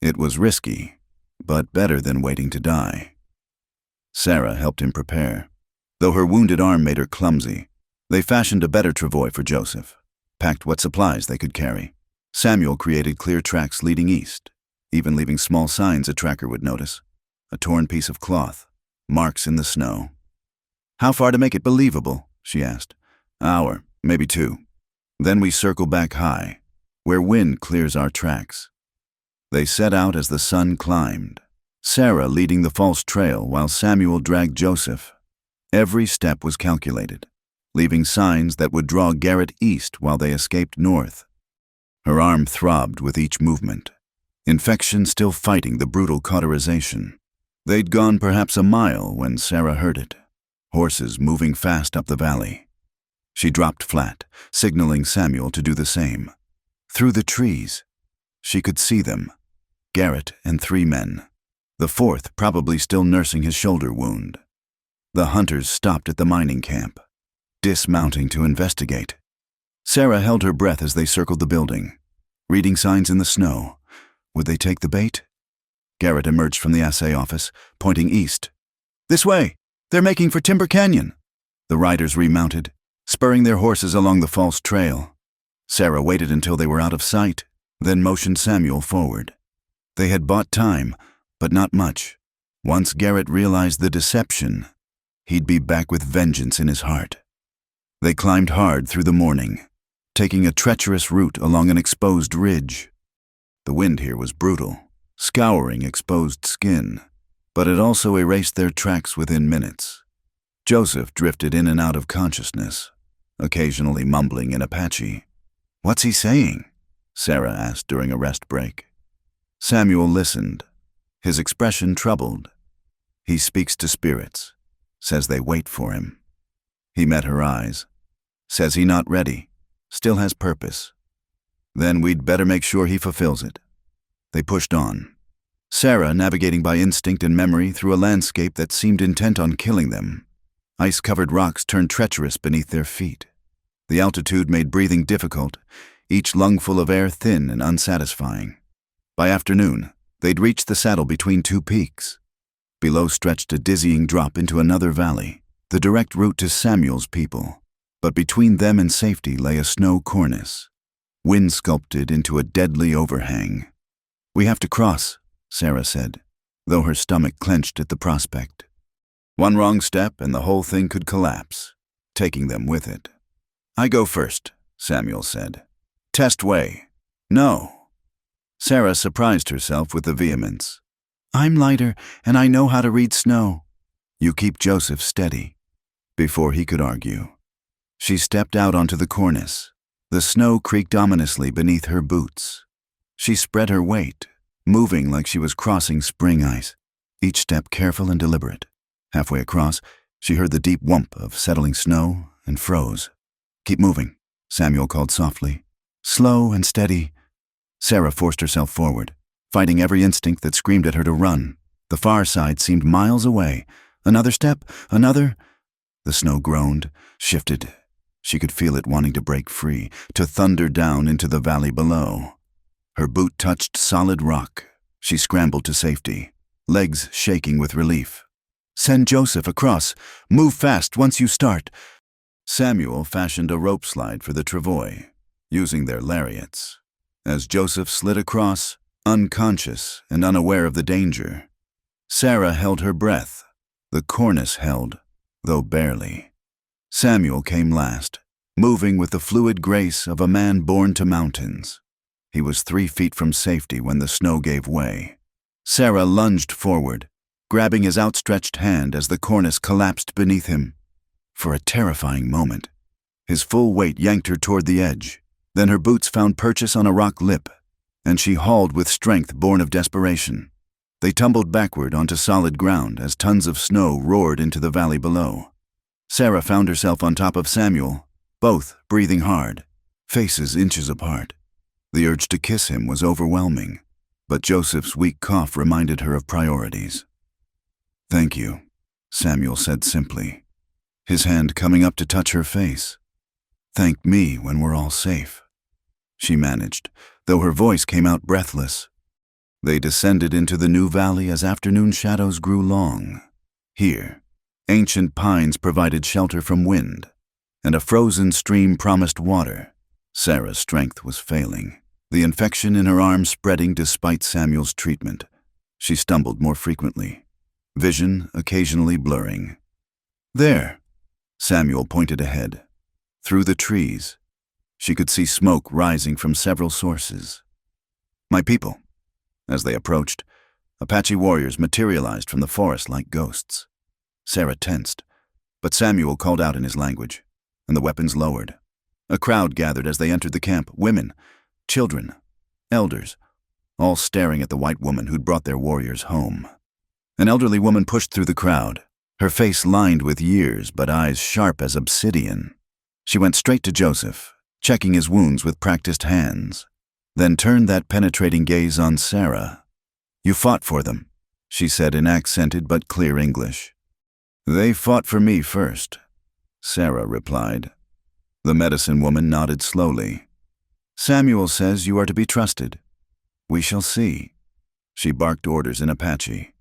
A: It was risky, but better than waiting to die." Sarah helped him prepare. Though her wounded arm made her clumsy, they fashioned a better travois for Joseph, packed what supplies they could carry. Samuel created clear tracks leading east, even leaving small signs a tracker would notice. A torn piece of cloth, marks in the snow. "How far to make it believable?" she asked. "Hour, maybe 2. Then we circle back high, where wind clears our tracks." They set out as the sun climbed, Sarah leading the false trail while Samuel dragged Joseph. Every step was calculated, leaving signs that would draw Garrett east while they escaped north. Her arm throbbed with each movement, infection still fighting the brutal cauterization. They'd gone perhaps a mile when Sarah heard it, horses moving fast up the valley. She dropped flat, signaling Samuel to do the same. Through the trees, she could see them, Garrett and 3 men, the 4th probably still nursing his shoulder wound. The hunters stopped at the mining camp, dismounting to investigate. Sarah held her breath as they circled the building, reading signs in the snow. Would they take the bait? Garrett emerged from the assay office, pointing east. "This way! They're making for Timber Canyon!" The riders remounted, spurring their horses along the false trail. Sarah waited until they were out of sight, then motioned Samuel forward. They had bought time, but not much. Once Garrett realized the deception, he'd be back with vengeance in his heart. They climbed hard through the morning, taking a treacherous route along an exposed ridge. The wind here was brutal, scouring exposed skin, but it also erased their tracks within minutes. Joseph drifted in and out of consciousness, occasionally mumbling in Apache. "What's he saying?" Sarah asked during a rest break. Samuel listened, his expression troubled. "He speaks to spirits, says they wait for him." He met her eyes. "Says he not ready, still has purpose. Then we'd better make sure he fulfills it." They pushed on, Sarah navigating by instinct and memory through a landscape that seemed intent on killing them. Ice-covered rocks turned treacherous beneath their feet. The altitude made breathing difficult, each lungful of air thin and unsatisfying. By afternoon, they'd reached the saddle between 2 peaks. Below stretched a dizzying drop into another valley, the direct route to Samuel's people. But between them and safety lay a snow cornice, wind sculpted into a deadly overhang. "We have to cross," Sarah said, though her stomach clenched at the prospect. One wrong step and the whole thing could collapse, taking them with it. "I go first," Samuel said. "Test way." "No." Sarah surprised herself with the vehemence. "I'm lighter, and I know how to read snow." "You keep Joseph steady." Before he could argue, she stepped out onto the cornice. The snow creaked ominously beneath her boots. She spread her weight, moving like she was crossing spring ice, each step careful and deliberate. Halfway across, she heard the deep whump of settling snow and froze. "Keep moving," Samuel called softly. "Slow and steady." Sarah forced herself forward, fighting every instinct that screamed at her to run. The far side seemed miles away. Another step, another. The snow groaned, shifted. She could feel it wanting to break free, to thunder down into the valley below. Her boot touched solid rock. She scrambled to safety, legs shaking with relief. "Send Joseph across. Move fast once you start." Samuel fashioned a rope slide for the travois, using their lariats. As Joseph slid across, unconscious and unaware of the danger, Sarah held her breath. The cornice held, though barely. Samuel came last, moving with the fluid grace of a man born to mountains. He was 3 feet from safety when the snow gave way. Sarah lunged forward, grabbing his outstretched hand as the cornice collapsed beneath him. For a terrifying moment, his full weight yanked her toward the edge. Then her boots found purchase on a rock lip, and she hauled with strength born of desperation. They tumbled backward onto solid ground as tons of snow roared into the valley below. Sarah found herself on top of Samuel, both breathing hard, faces inches apart. The urge to kiss him was overwhelming, but Joseph's weak cough reminded her of priorities. "Thank you," Samuel said simply, his hand coming up to touch her face. "Thank me when we're all safe," she managed, though her voice came out breathless. They descended into the new valley as afternoon shadows grew long. Here, ancient pines provided shelter from wind, and a frozen stream promised water. Sarah's strength was failing. the infection in her arm spreading despite Samuel's treatment. She stumbled more frequently, vision occasionally blurring. "There," Samuel pointed ahead. Through the trees, she could see smoke rising from several sources. "My people." As they approached, Apache warriors materialized from the forest like ghosts. Sarah tensed, but Samuel called out in his language, and the weapons lowered. A crowd gathered as they entered the camp, women, children, elders, all staring at the white woman who'd brought their warriors home. An elderly woman pushed through the crowd, her face lined with years but eyes sharp as obsidian. She went straight to Joseph, checking his wounds with practiced hands, then turned that penetrating gaze on Sarah. "You fought for them," she said in accented but clear English. "They fought for me first," Sarah replied. The medicine woman nodded slowly. "Samuel says you are to be trusted. We shall see." She barked orders in Apache,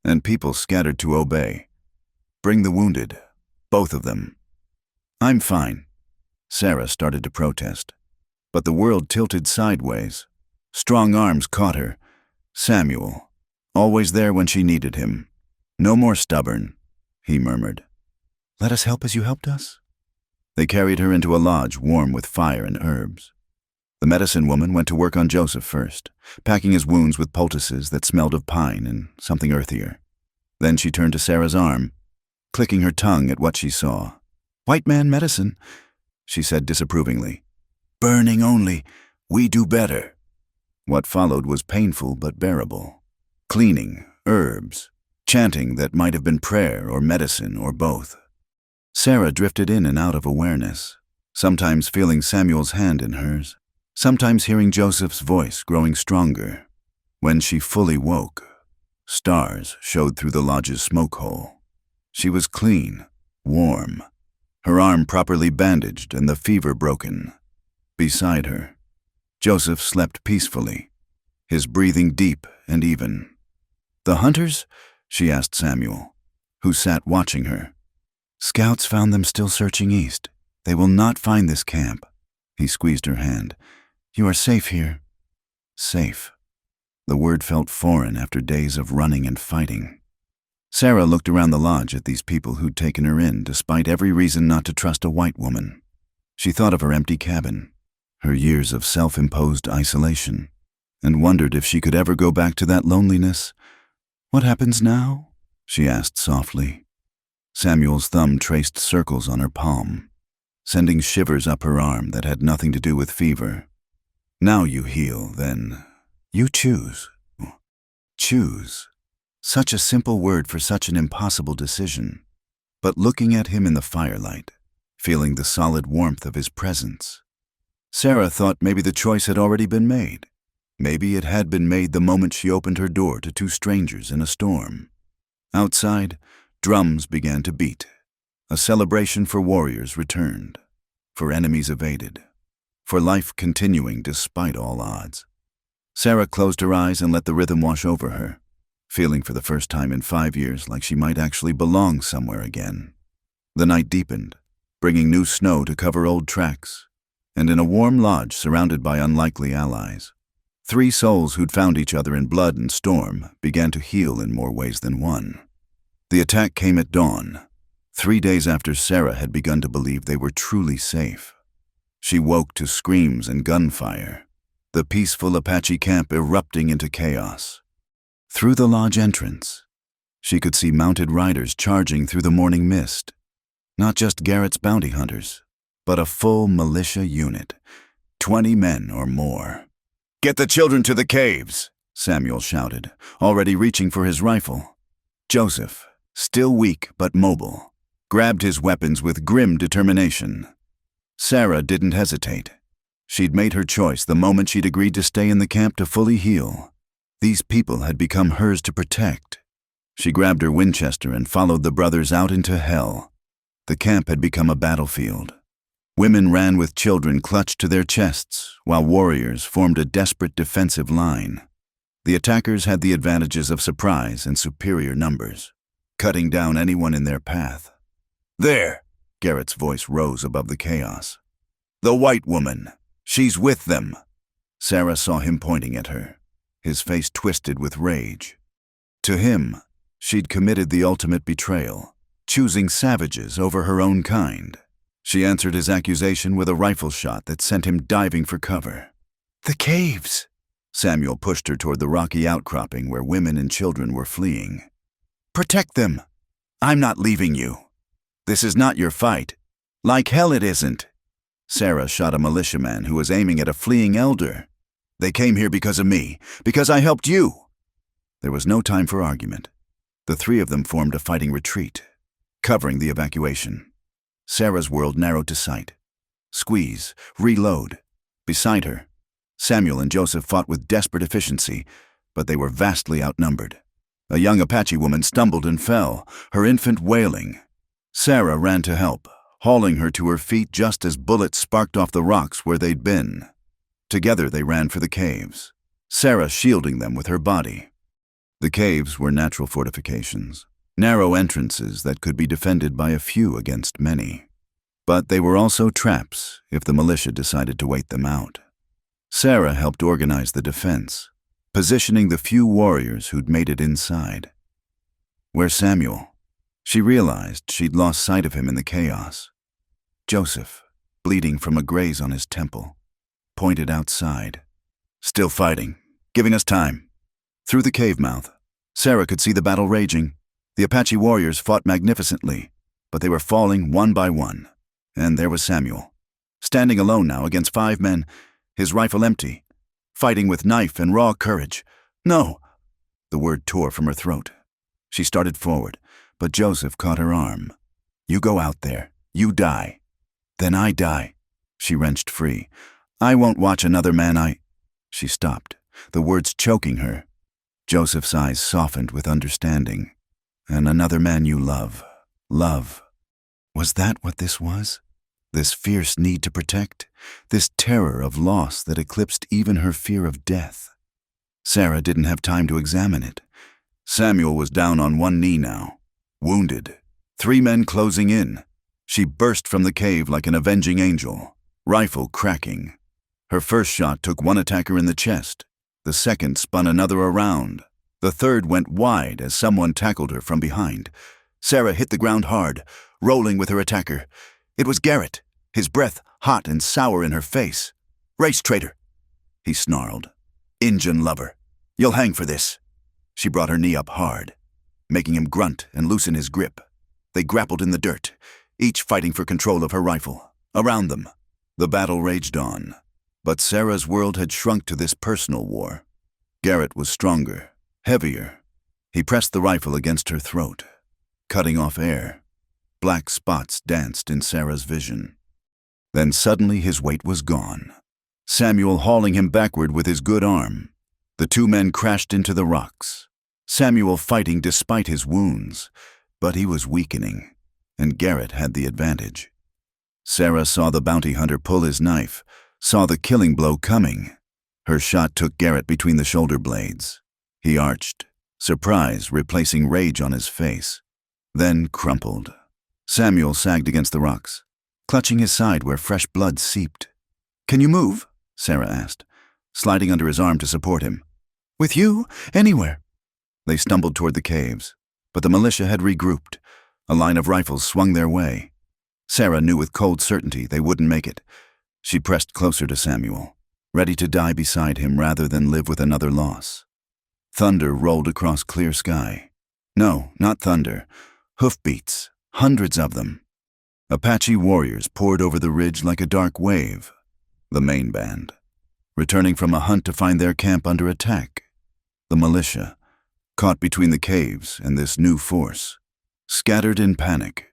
A: and people scattered to obey. "Bring the wounded, both of them." "I'm fine." Sarah started to protest, but the world tilted sideways. Strong arms caught her. Samuel, always there when she needed him. "No more stubborn," he murmured. "Let us help as you helped us." They carried her into a lodge warm with fire and herbs. The medicine woman went to work on Joseph first, packing his wounds with poultices that smelled of pine and something earthier. Then she turned to Sarah's arm, clicking her tongue at what she saw. "White man medicine," she said disapprovingly. "Burning only. We do better." What followed was painful but bearable. Cleaning, herbs, chanting that might have been prayer or medicine or both. Sarah drifted in and out of awareness, sometimes feeling Samuel's hand in hers, sometimes hearing Joseph's voice growing stronger. When she fully woke, stars showed through the lodge's smoke hole. She was clean, warm, her arm properly bandaged and the fever broken. Beside her, Joseph slept peacefully, his breathing deep and even. "The hunters?" she asked Samuel, who sat watching her. "Scouts found them still searching east. They will not find this camp." He squeezed her hand. "You are safe here." Safe. The word felt foreign after days of running and fighting. Sarah looked around the lodge at these people who'd taken her in despite every reason not to trust a white woman. She thought of her empty cabin, her years of self-imposed isolation, and wondered if she could ever go back to that loneliness. "What happens now?" she asked softly. Samuel's thumb traced circles on her palm, sending shivers up her arm that had nothing to do with fever. "Now you heal, then. You choose." Choose. Such a simple word for such an impossible decision. But looking at him in the firelight, feeling the solid warmth of his presence, Sarah thought maybe the choice had already been made. Maybe it had been made the moment she opened her door to two strangers in a storm. Outside, drums began to beat. A celebration for warriors returned, for enemies evaded, for life continuing despite all odds. Sarah closed her eyes and let the rhythm wash over her, feeling for the first time in 5 years like she might actually belong somewhere again. The night deepened, bringing new snow to cover old tracks, and in a warm lodge surrounded by unlikely allies, 3 souls who'd found each other in blood and storm began to heal in more ways than one. The attack came at dawn, 3 days after Sarah had begun to believe they were truly safe. She woke to screams and gunfire, the peaceful Apache camp erupting into chaos. Through the lodge entrance, she could see mounted riders charging through the morning mist. Not just Garrett's bounty hunters, but a full militia unit, 20 men or more. "Get the children to the caves," Samuel shouted, already reaching for his rifle. Joseph, still weak but mobile, grabbed his weapons with grim determination. Sarah didn't hesitate. She'd made her choice the moment she'd agreed to stay in the camp to fully heal. These people had become hers to protect. She grabbed her Winchester and followed the brothers out into hell. The camp had become a battlefield. Women ran with children clutched to their chests, while warriors formed a desperate defensive line. The attackers had the advantages of surprise and superior numbers, cutting down anyone in their path. "There!" Garrett's voice rose above the chaos. "The white woman. She's with them." Sarah saw him pointing at her, his face twisted with rage. To him, she'd committed the ultimate betrayal, choosing savages over her own kind. She answered his accusation with a rifle shot that sent him diving for cover. "The caves!" Samuel pushed her toward the rocky outcropping where women and children were fleeing. "Protect them! I'm not leaving you. This is not your fight. Like hell it isn't." Sarah shot a militiaman who was aiming at a fleeing elder. "They came here because of me, because I helped you." There was no time for argument. The three of them formed a fighting retreat, covering the evacuation. Sarah's world narrowed to sight. Squeeze, reload. Beside her, Samuel and Joseph fought with desperate efficiency, but they were vastly outnumbered. A young Apache woman stumbled and fell, her infant wailing. Sarah ran to help, hauling her to her feet just as bullets sparked off the rocks where they'd been. Together they ran for the caves, Sarah shielding them with her body. The caves were natural fortifications, narrow entrances that could be defended by a few against many. But they were also traps if the militia decided to wait them out. Sarah helped organize the defense, positioning the few warriors who'd made it inside. Where's Samuel? She realized she'd lost sight of him in the chaos. Joseph, bleeding from a graze on his temple, pointed outside. "Still fighting, giving us time." Through the cave mouth, Sarah could see the battle raging. The Apache warriors fought magnificently, but they were falling one by one. And there was Samuel, standing alone now against 5 men, his rifle empty, fighting with knife and raw courage. "No!" The word tore from her throat. She started forward, but Joseph caught her arm. "You go out there. You die. Then I die." She wrenched free. "I won't watch another man She stopped, the words choking her. Joseph's eyes softened with understanding. "And another man you love. Love." Was that what this was? This fierce need to protect? This terror of loss that eclipsed even her fear of death? Sarah didn't have time to examine it. Samuel was down on one knee now, wounded. 3 men closing in. She burst from the cave like an avenging angel, rifle cracking. Her first shot took one attacker in the chest. The second spun another around. The third went wide as someone tackled her from behind. Sarah hit the ground hard, rolling with her attacker. It was Garrett, his breath hot and sour in her face. "Race traitor," he snarled. "Injun lover. You'll hang for this." She brought her knee up hard, making him grunt and loosen his grip. They grappled in the dirt, each fighting for control of her rifle. Around them, the battle raged on. But Sarah's world had shrunk to this personal war. Garrett was stronger, heavier. He pressed the rifle against her throat, cutting off air. Black spots danced in Sarah's vision. Then suddenly his weight was gone. Samuel hauling him backward with his good arm. The 2 men crashed into the rocks. Samuel fighting despite his wounds, but he was weakening, and Garrett had the advantage. Sarah saw the bounty hunter pull his knife, saw the killing blow coming. Her shot took Garrett between the shoulder blades. He arched, surprise replacing rage on his face, then crumpled. Samuel sagged against the rocks, clutching his side where fresh blood seeped. "Can you move?" Sarah asked, sliding under his arm to support him. "With you? Anywhere." They stumbled toward the caves, but the militia had regrouped. A line of rifles swung their way. Sarah knew with cold certainty they wouldn't make it. She pressed closer to Samuel, ready to die beside him rather than live with another loss. Thunder rolled across clear sky. No, not thunder. Hoofbeats, hundreds of them. Apache warriors poured over the ridge like a dark wave. The main band, returning from a hunt to find their camp under attack. The militia, caught between the caves and this new force, scattered in panic.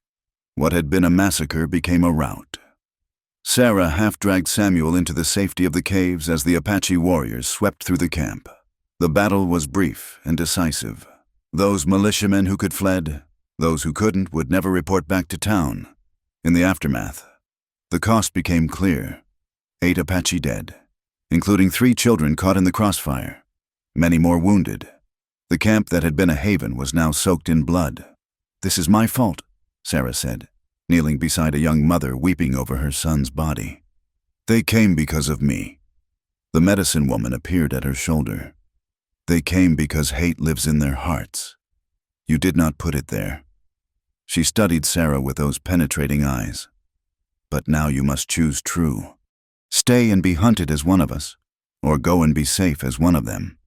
A: What had been a massacre became a rout. Sarah half-dragged Samuel into the safety of the caves as the Apache warriors swept through the camp. The battle was brief and decisive. Those militiamen who could fled, those who couldn't would never report back to town. In the aftermath, the cost became clear. 8 Apache dead, including 3 children caught in the crossfire, many more wounded. The camp that had been a haven was now soaked in blood. "This is my fault," Sarah said, kneeling beside a young mother weeping over her son's body. "They came because of me." The medicine woman appeared at her shoulder. They came because hate lives in their hearts. You did not put it there. She studied Sarah with those penetrating eyes. But now you must choose true. Stay and be hunted as one of us, or go and be safe as one of them.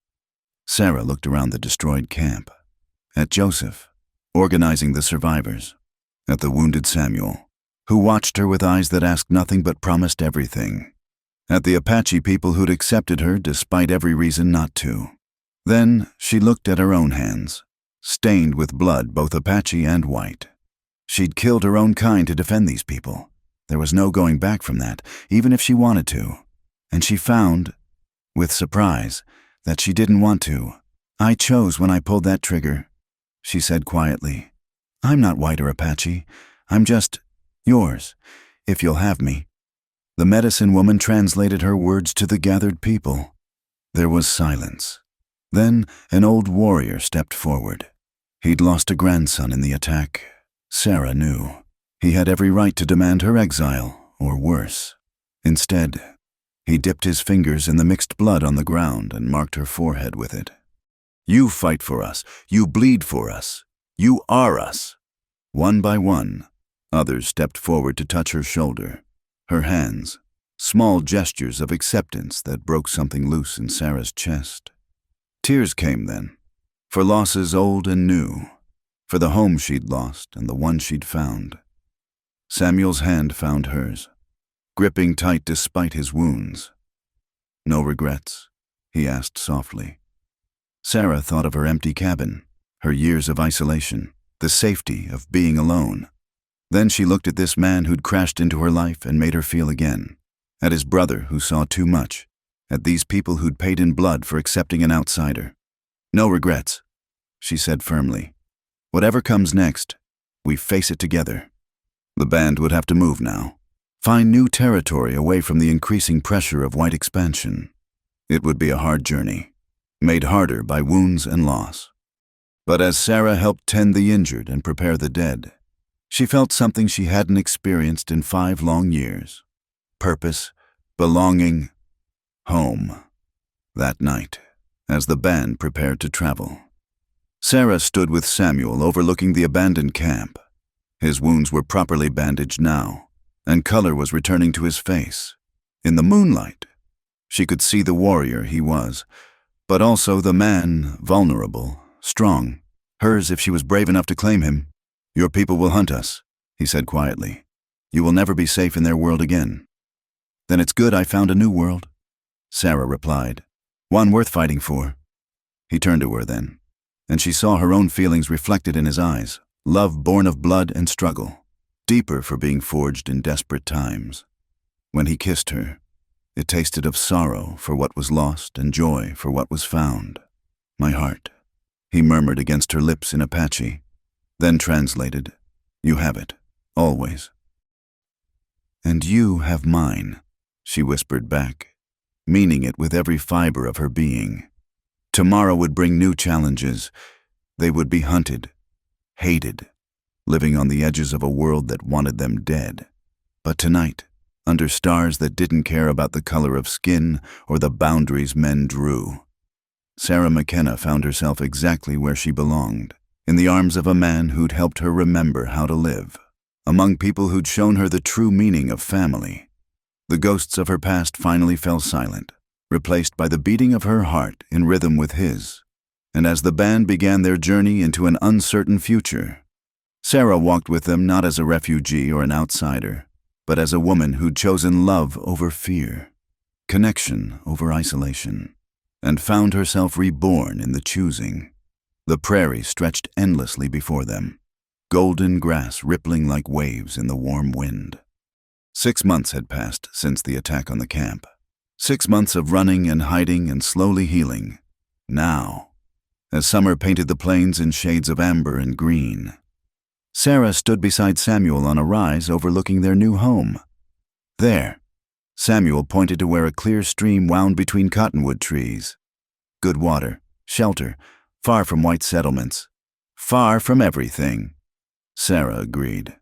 A: Sarah looked around the destroyed camp, at Joseph, organizing the survivors, at the wounded Samuel, who watched her with eyes that asked nothing but promised everything, at the Apache people who'd accepted her despite every reason not to. Then she looked at her own hands, stained with blood, both Apache and white. She'd killed her own kind to defend these people. There was no going back from that, even if she wanted to. And she found, with surprise, that she didn't want to. I chose when I pulled that trigger, she said quietly. I'm not white or Apache. I'm just yours, if you'll have me. The medicine woman translated her words to the gathered people. There was silence. Then an old warrior stepped forward. He'd lost a grandson in the attack. Sarah knew. He had every right to demand her exile, or worse. Instead, he dipped his fingers in the mixed blood on the ground and marked her forehead with it. You fight for us. You bleed for us. You are us. One by one, others stepped forward to touch her shoulder, her hands, small gestures of acceptance that broke something loose in Sarah's chest. Tears came then, for losses old and new, for the home she'd lost and the one she'd found. Samuel's hand found hers, gripping tight despite his wounds. No regrets? He asked softly. Sarah thought of her empty cabin, her years of isolation, the safety of being alone. Then she looked at this man who'd crashed into her life and made her feel again, at his brother who saw too much, at these people who'd paid in blood for accepting an outsider. No regrets, she said firmly. Whatever comes next, we face it together. The band would have to move now, find new territory away from the increasing pressure of white expansion. It would be a hard journey, made harder by wounds and loss. But as Sarah helped tend the injured and prepare the dead, she felt something she hadn't experienced in 5 long years. Purpose, belonging, home. That night, as the band prepared to travel, Sarah stood with Samuel overlooking the abandoned camp. His wounds were properly bandaged now, and color was returning to his face. In the moonlight, she could see the warrior he was, but also the man, vulnerable, strong, hers if she was brave enough to claim him. Your people will hunt us, he said quietly. You will never be safe in their world again. Then it's good I found a new world, Sarah replied. One worth fighting for. He turned to her then, and she saw her own feelings reflected in his eyes. Love born of blood and struggle, deeper for being forged in desperate times. When he kissed her, it tasted of sorrow for what was lost and joy for what was found. My heart, he murmured against her lips in Apache, then translated, you have it, always. And you have mine, she whispered back, meaning it with every fiber of her being. Tomorrow would bring new challenges. They would be hunted, hated, living on the edges of a world that wanted them dead. But tonight, under stars that didn't care about the color of skin or the boundaries men drew, Sarah McKenna found herself exactly where she belonged, in the arms of a man who'd helped her remember how to live, among people who'd shown her the true meaning of family. The ghosts of her past finally fell silent, replaced by the beating of her heart in rhythm with his. And as the band began their journey into an uncertain future, Sarah walked with them not as a refugee or an outsider, but as a woman who'd chosen love over fear, connection over isolation, and found herself reborn in the choosing. The prairie stretched endlessly before them, golden grass rippling like waves in the warm wind. 6 months had passed since the attack on the camp. 6 months of running and hiding and slowly healing. Now, as summer painted the plains in shades of amber and green, Sarah stood beside Samuel on a rise overlooking their new home. There, Samuel pointed to where a clear stream wound between cottonwood trees. Good water, shelter, far from white settlements, far from everything. Sarah agreed,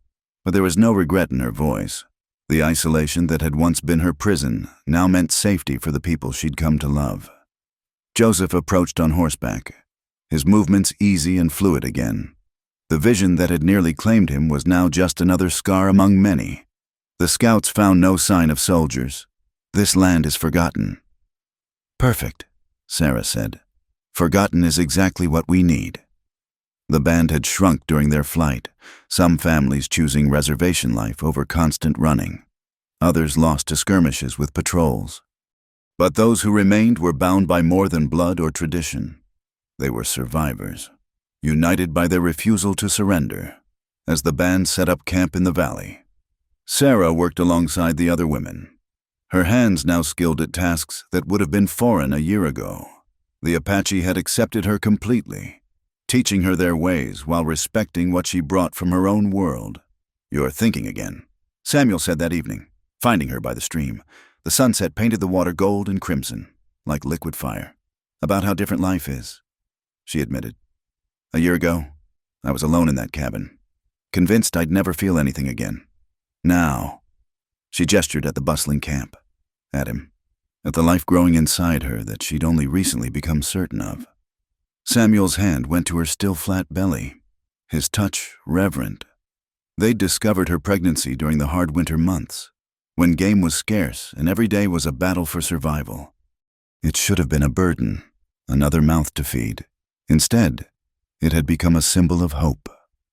A: but there was no regret in her voice. The isolation that had once been her prison now meant safety for the people she'd come to love. Joseph approached on horseback, his movements easy and fluid again. The vision that had nearly claimed him was now just another scar among many. The scouts found no sign of soldiers. This land is forgotten. Perfect, Sarah said. Forgotten is exactly what we need. The band had shrunk during their flight, some families choosing reservation life over constant running. Others lost to skirmishes with patrols. But those who remained were bound by more than blood or tradition. They were survivors, united by their refusal to surrender, as the band set up camp in the valley. Sarah worked alongside the other women, her hands now skilled at tasks that would have been foreign a year ago. The Apache had accepted her completely, teaching her their ways while respecting what she brought from her own world. "You're thinking again," Samuel said that evening, finding her by the stream. The sunset painted the water gold and crimson, like liquid fire. "About how different life is," she admitted. "A year ago, I was alone in that cabin, convinced I'd never feel anything again. Now," she gestured at the bustling camp, at him, at the life growing inside her that she'd only recently become certain of. Samuel's hand went to her still flat belly, his touch reverent. They'd discovered her pregnancy during the hard winter months, when game was scarce and every day was a battle for survival. It should have been a burden, another mouth to feed. Instead, it had become a symbol of hope,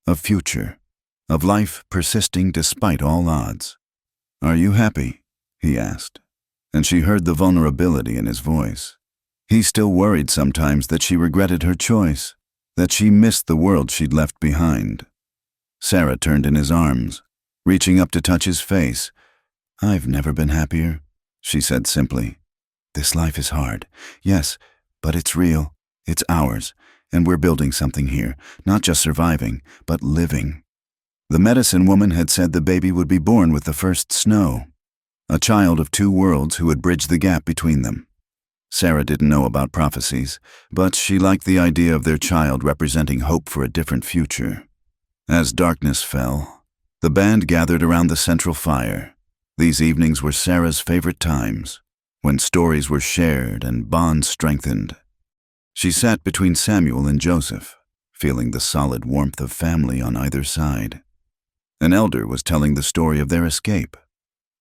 A: of future, of life persisting despite all odds. "Are you happy?" he asked, and she heard the vulnerability in his voice. He still worried sometimes that she regretted her choice, that she missed the world she'd left behind. Sarah turned in his arms, reaching up to touch his face. "I've never been happier," she said simply. "This life is hard, yes, but it's real, it's ours, and we're building something here, not just surviving, but living." The medicine woman had said the baby would be born with the first snow, a child of two worlds who would bridge the gap between them. Sarah didn't know about prophecies, but she liked the idea of their child representing hope for a different future. As darkness fell, the band gathered around the central fire. These evenings were Sarah's favorite times, when stories were shared and bonds strengthened. She sat between Samuel and Joseph, feeling the solid warmth of family on either side. An elder was telling the story of their escape,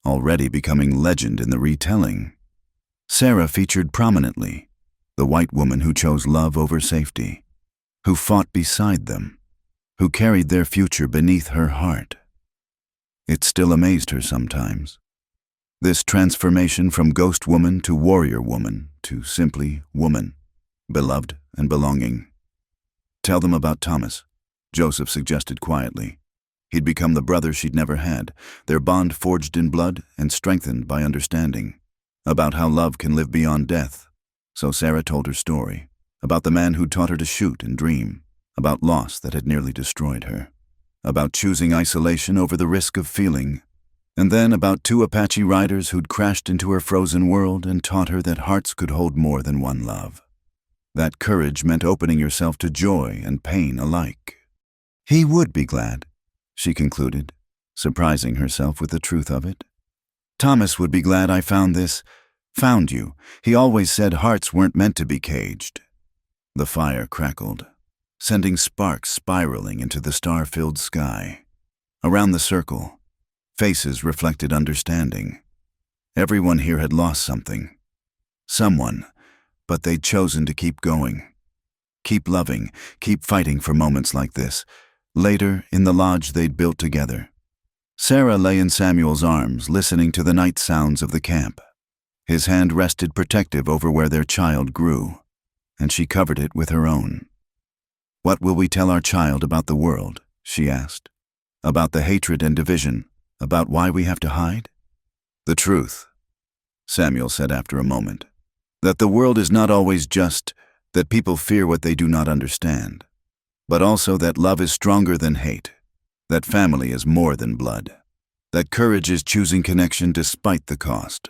A: already becoming legend in the retelling. Sarah featured prominently, the white woman who chose love over safety, who fought beside them, who carried their future beneath her heart. It still amazed her sometimes. This transformation from ghost woman to warrior woman to simply woman, beloved and belonging. "Tell them about Thomas," Joseph suggested quietly. He'd become the brother she'd never had, their bond forged in blood and strengthened by understanding. About how love can live beyond death. So Sarah told her story, about the man who'd taught her to shoot and dream, about loss that had nearly destroyed her, about choosing isolation over the risk of feeling, and then about two Apache riders who'd crashed into her frozen world and taught her that hearts could hold more than one love. That courage meant opening yourself to joy and pain alike. "He would be glad," she concluded, surprising herself with the truth of it. "Thomas would be glad I found you. He always said hearts weren't meant to be caged." The fire crackled, sending sparks spiraling into the star-filled sky. Around the circle, faces reflected understanding. Everyone here had lost something. Someone, but they'd chosen to keep going. Keep loving, keep fighting for moments like this. Later, in the lodge they'd built together. Sarah lay in Samuel's arms, listening to the night sounds of the camp. His hand rested protective over where their child grew, and she covered it with her own. "What will we tell our child about the world?" she asked. "About the hatred and division, about why we have to hide?" "The truth," Samuel said after a moment, "that the world is not always just, that people fear what they do not understand, but also that love is stronger than hate, that family is more than blood, that courage is choosing connection despite the cost.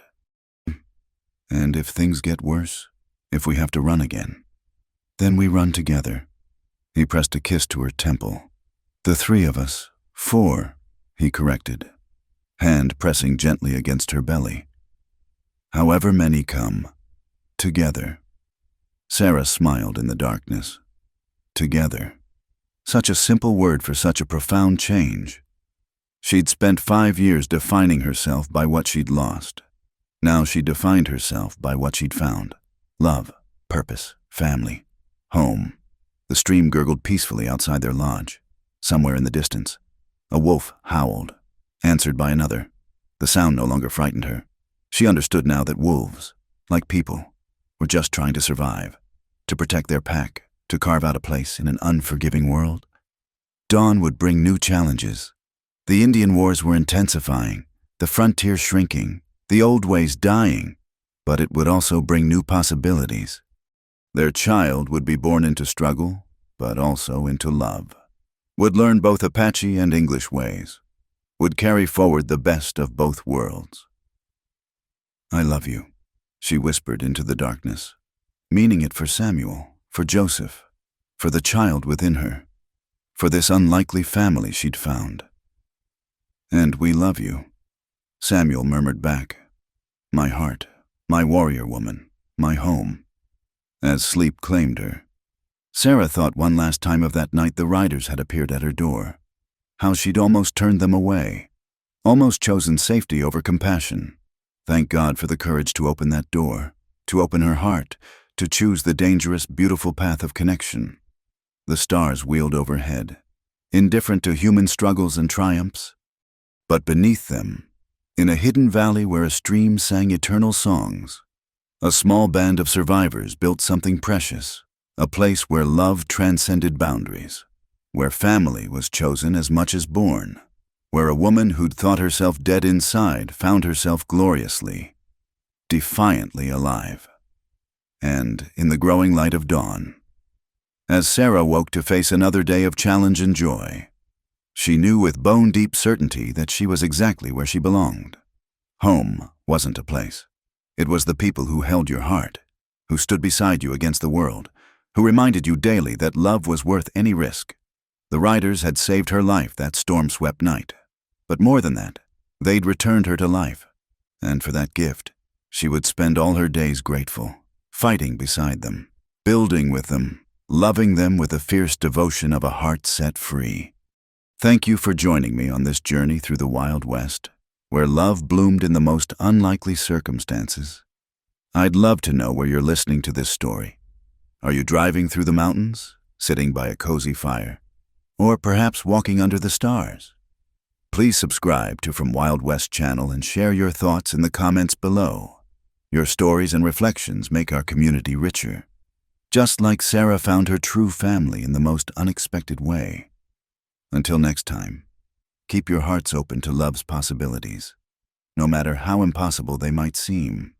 A: And if things get worse, if we have to run again, then we run together." He pressed a kiss to her temple. "The three of us, 4, he corrected. hand pressing gently against her belly. However many come, together. Sarah smiled in the darkness. Together. Such a simple word for such a profound change. She'd spent 5 years defining herself by what she'd lost. Now she defined herself by what she'd found. Love, purpose, family, home. The stream gurgled peacefully outside their lodge. Somewhere in the distance, a wolf howled, answered by another. The sound no longer frightened her. She understood now that wolves, like people, were just trying to survive, to protect their pack, to carve out a place in an unforgiving world. Dawn would bring new challenges. The Indian wars were intensifying, the frontier shrinking, the old ways dying, but it would also bring new possibilities. Their child would be born into struggle, but also into love. Would learn both Apache and English ways. Would carry forward the best of both worlds. "I love you," she whispered into the darkness, meaning it for Samuel, for Joseph, for the child within her, for this unlikely family she'd found. "And we love you," Samuel murmured back. "My heart, my warrior woman, my home," as sleep claimed her. Sarah thought one last time of that night the riders had appeared at her door, how she'd almost turned them away, almost chosen safety over compassion. Thank God for the courage to open that door, to open her heart, to choose the dangerous, beautiful path of connection. The stars wheeled overhead, indifferent to human struggles and triumphs. But beneath them, in a hidden valley where a stream sang eternal songs, a small band of survivors built something precious, a place where love transcended boundaries, where family was chosen as much as born, where a woman who'd thought herself dead inside found herself gloriously, defiantly alive. And in the growing light of dawn, as Sarah woke to face another day of challenge and joy, she knew with bone-deep certainty that she was exactly where she belonged. Home wasn't a place. It was the people who held your heart, who stood beside you against the world, who reminded you daily that love was worth any risk. The riders had saved her life that storm-swept night. But more than that, they'd returned her to life. And for that gift, she would spend all her days grateful, fighting beside them, building with them, loving them with the fierce devotion of a heart set free. Thank you for joining me on this journey through the Wild West, where love bloomed in the most unlikely circumstances. I'd love to know where you're listening to this story. Are you driving through the mountains, sitting by a cozy fire, or perhaps walking under the stars? Please subscribe to From Wild West channel and share your thoughts in the comments below. Your stories and reflections make our community richer. Just like Sarah found her true family in the most unexpected way. Until next time, keep your hearts open to love's possibilities, no matter how impossible they might seem.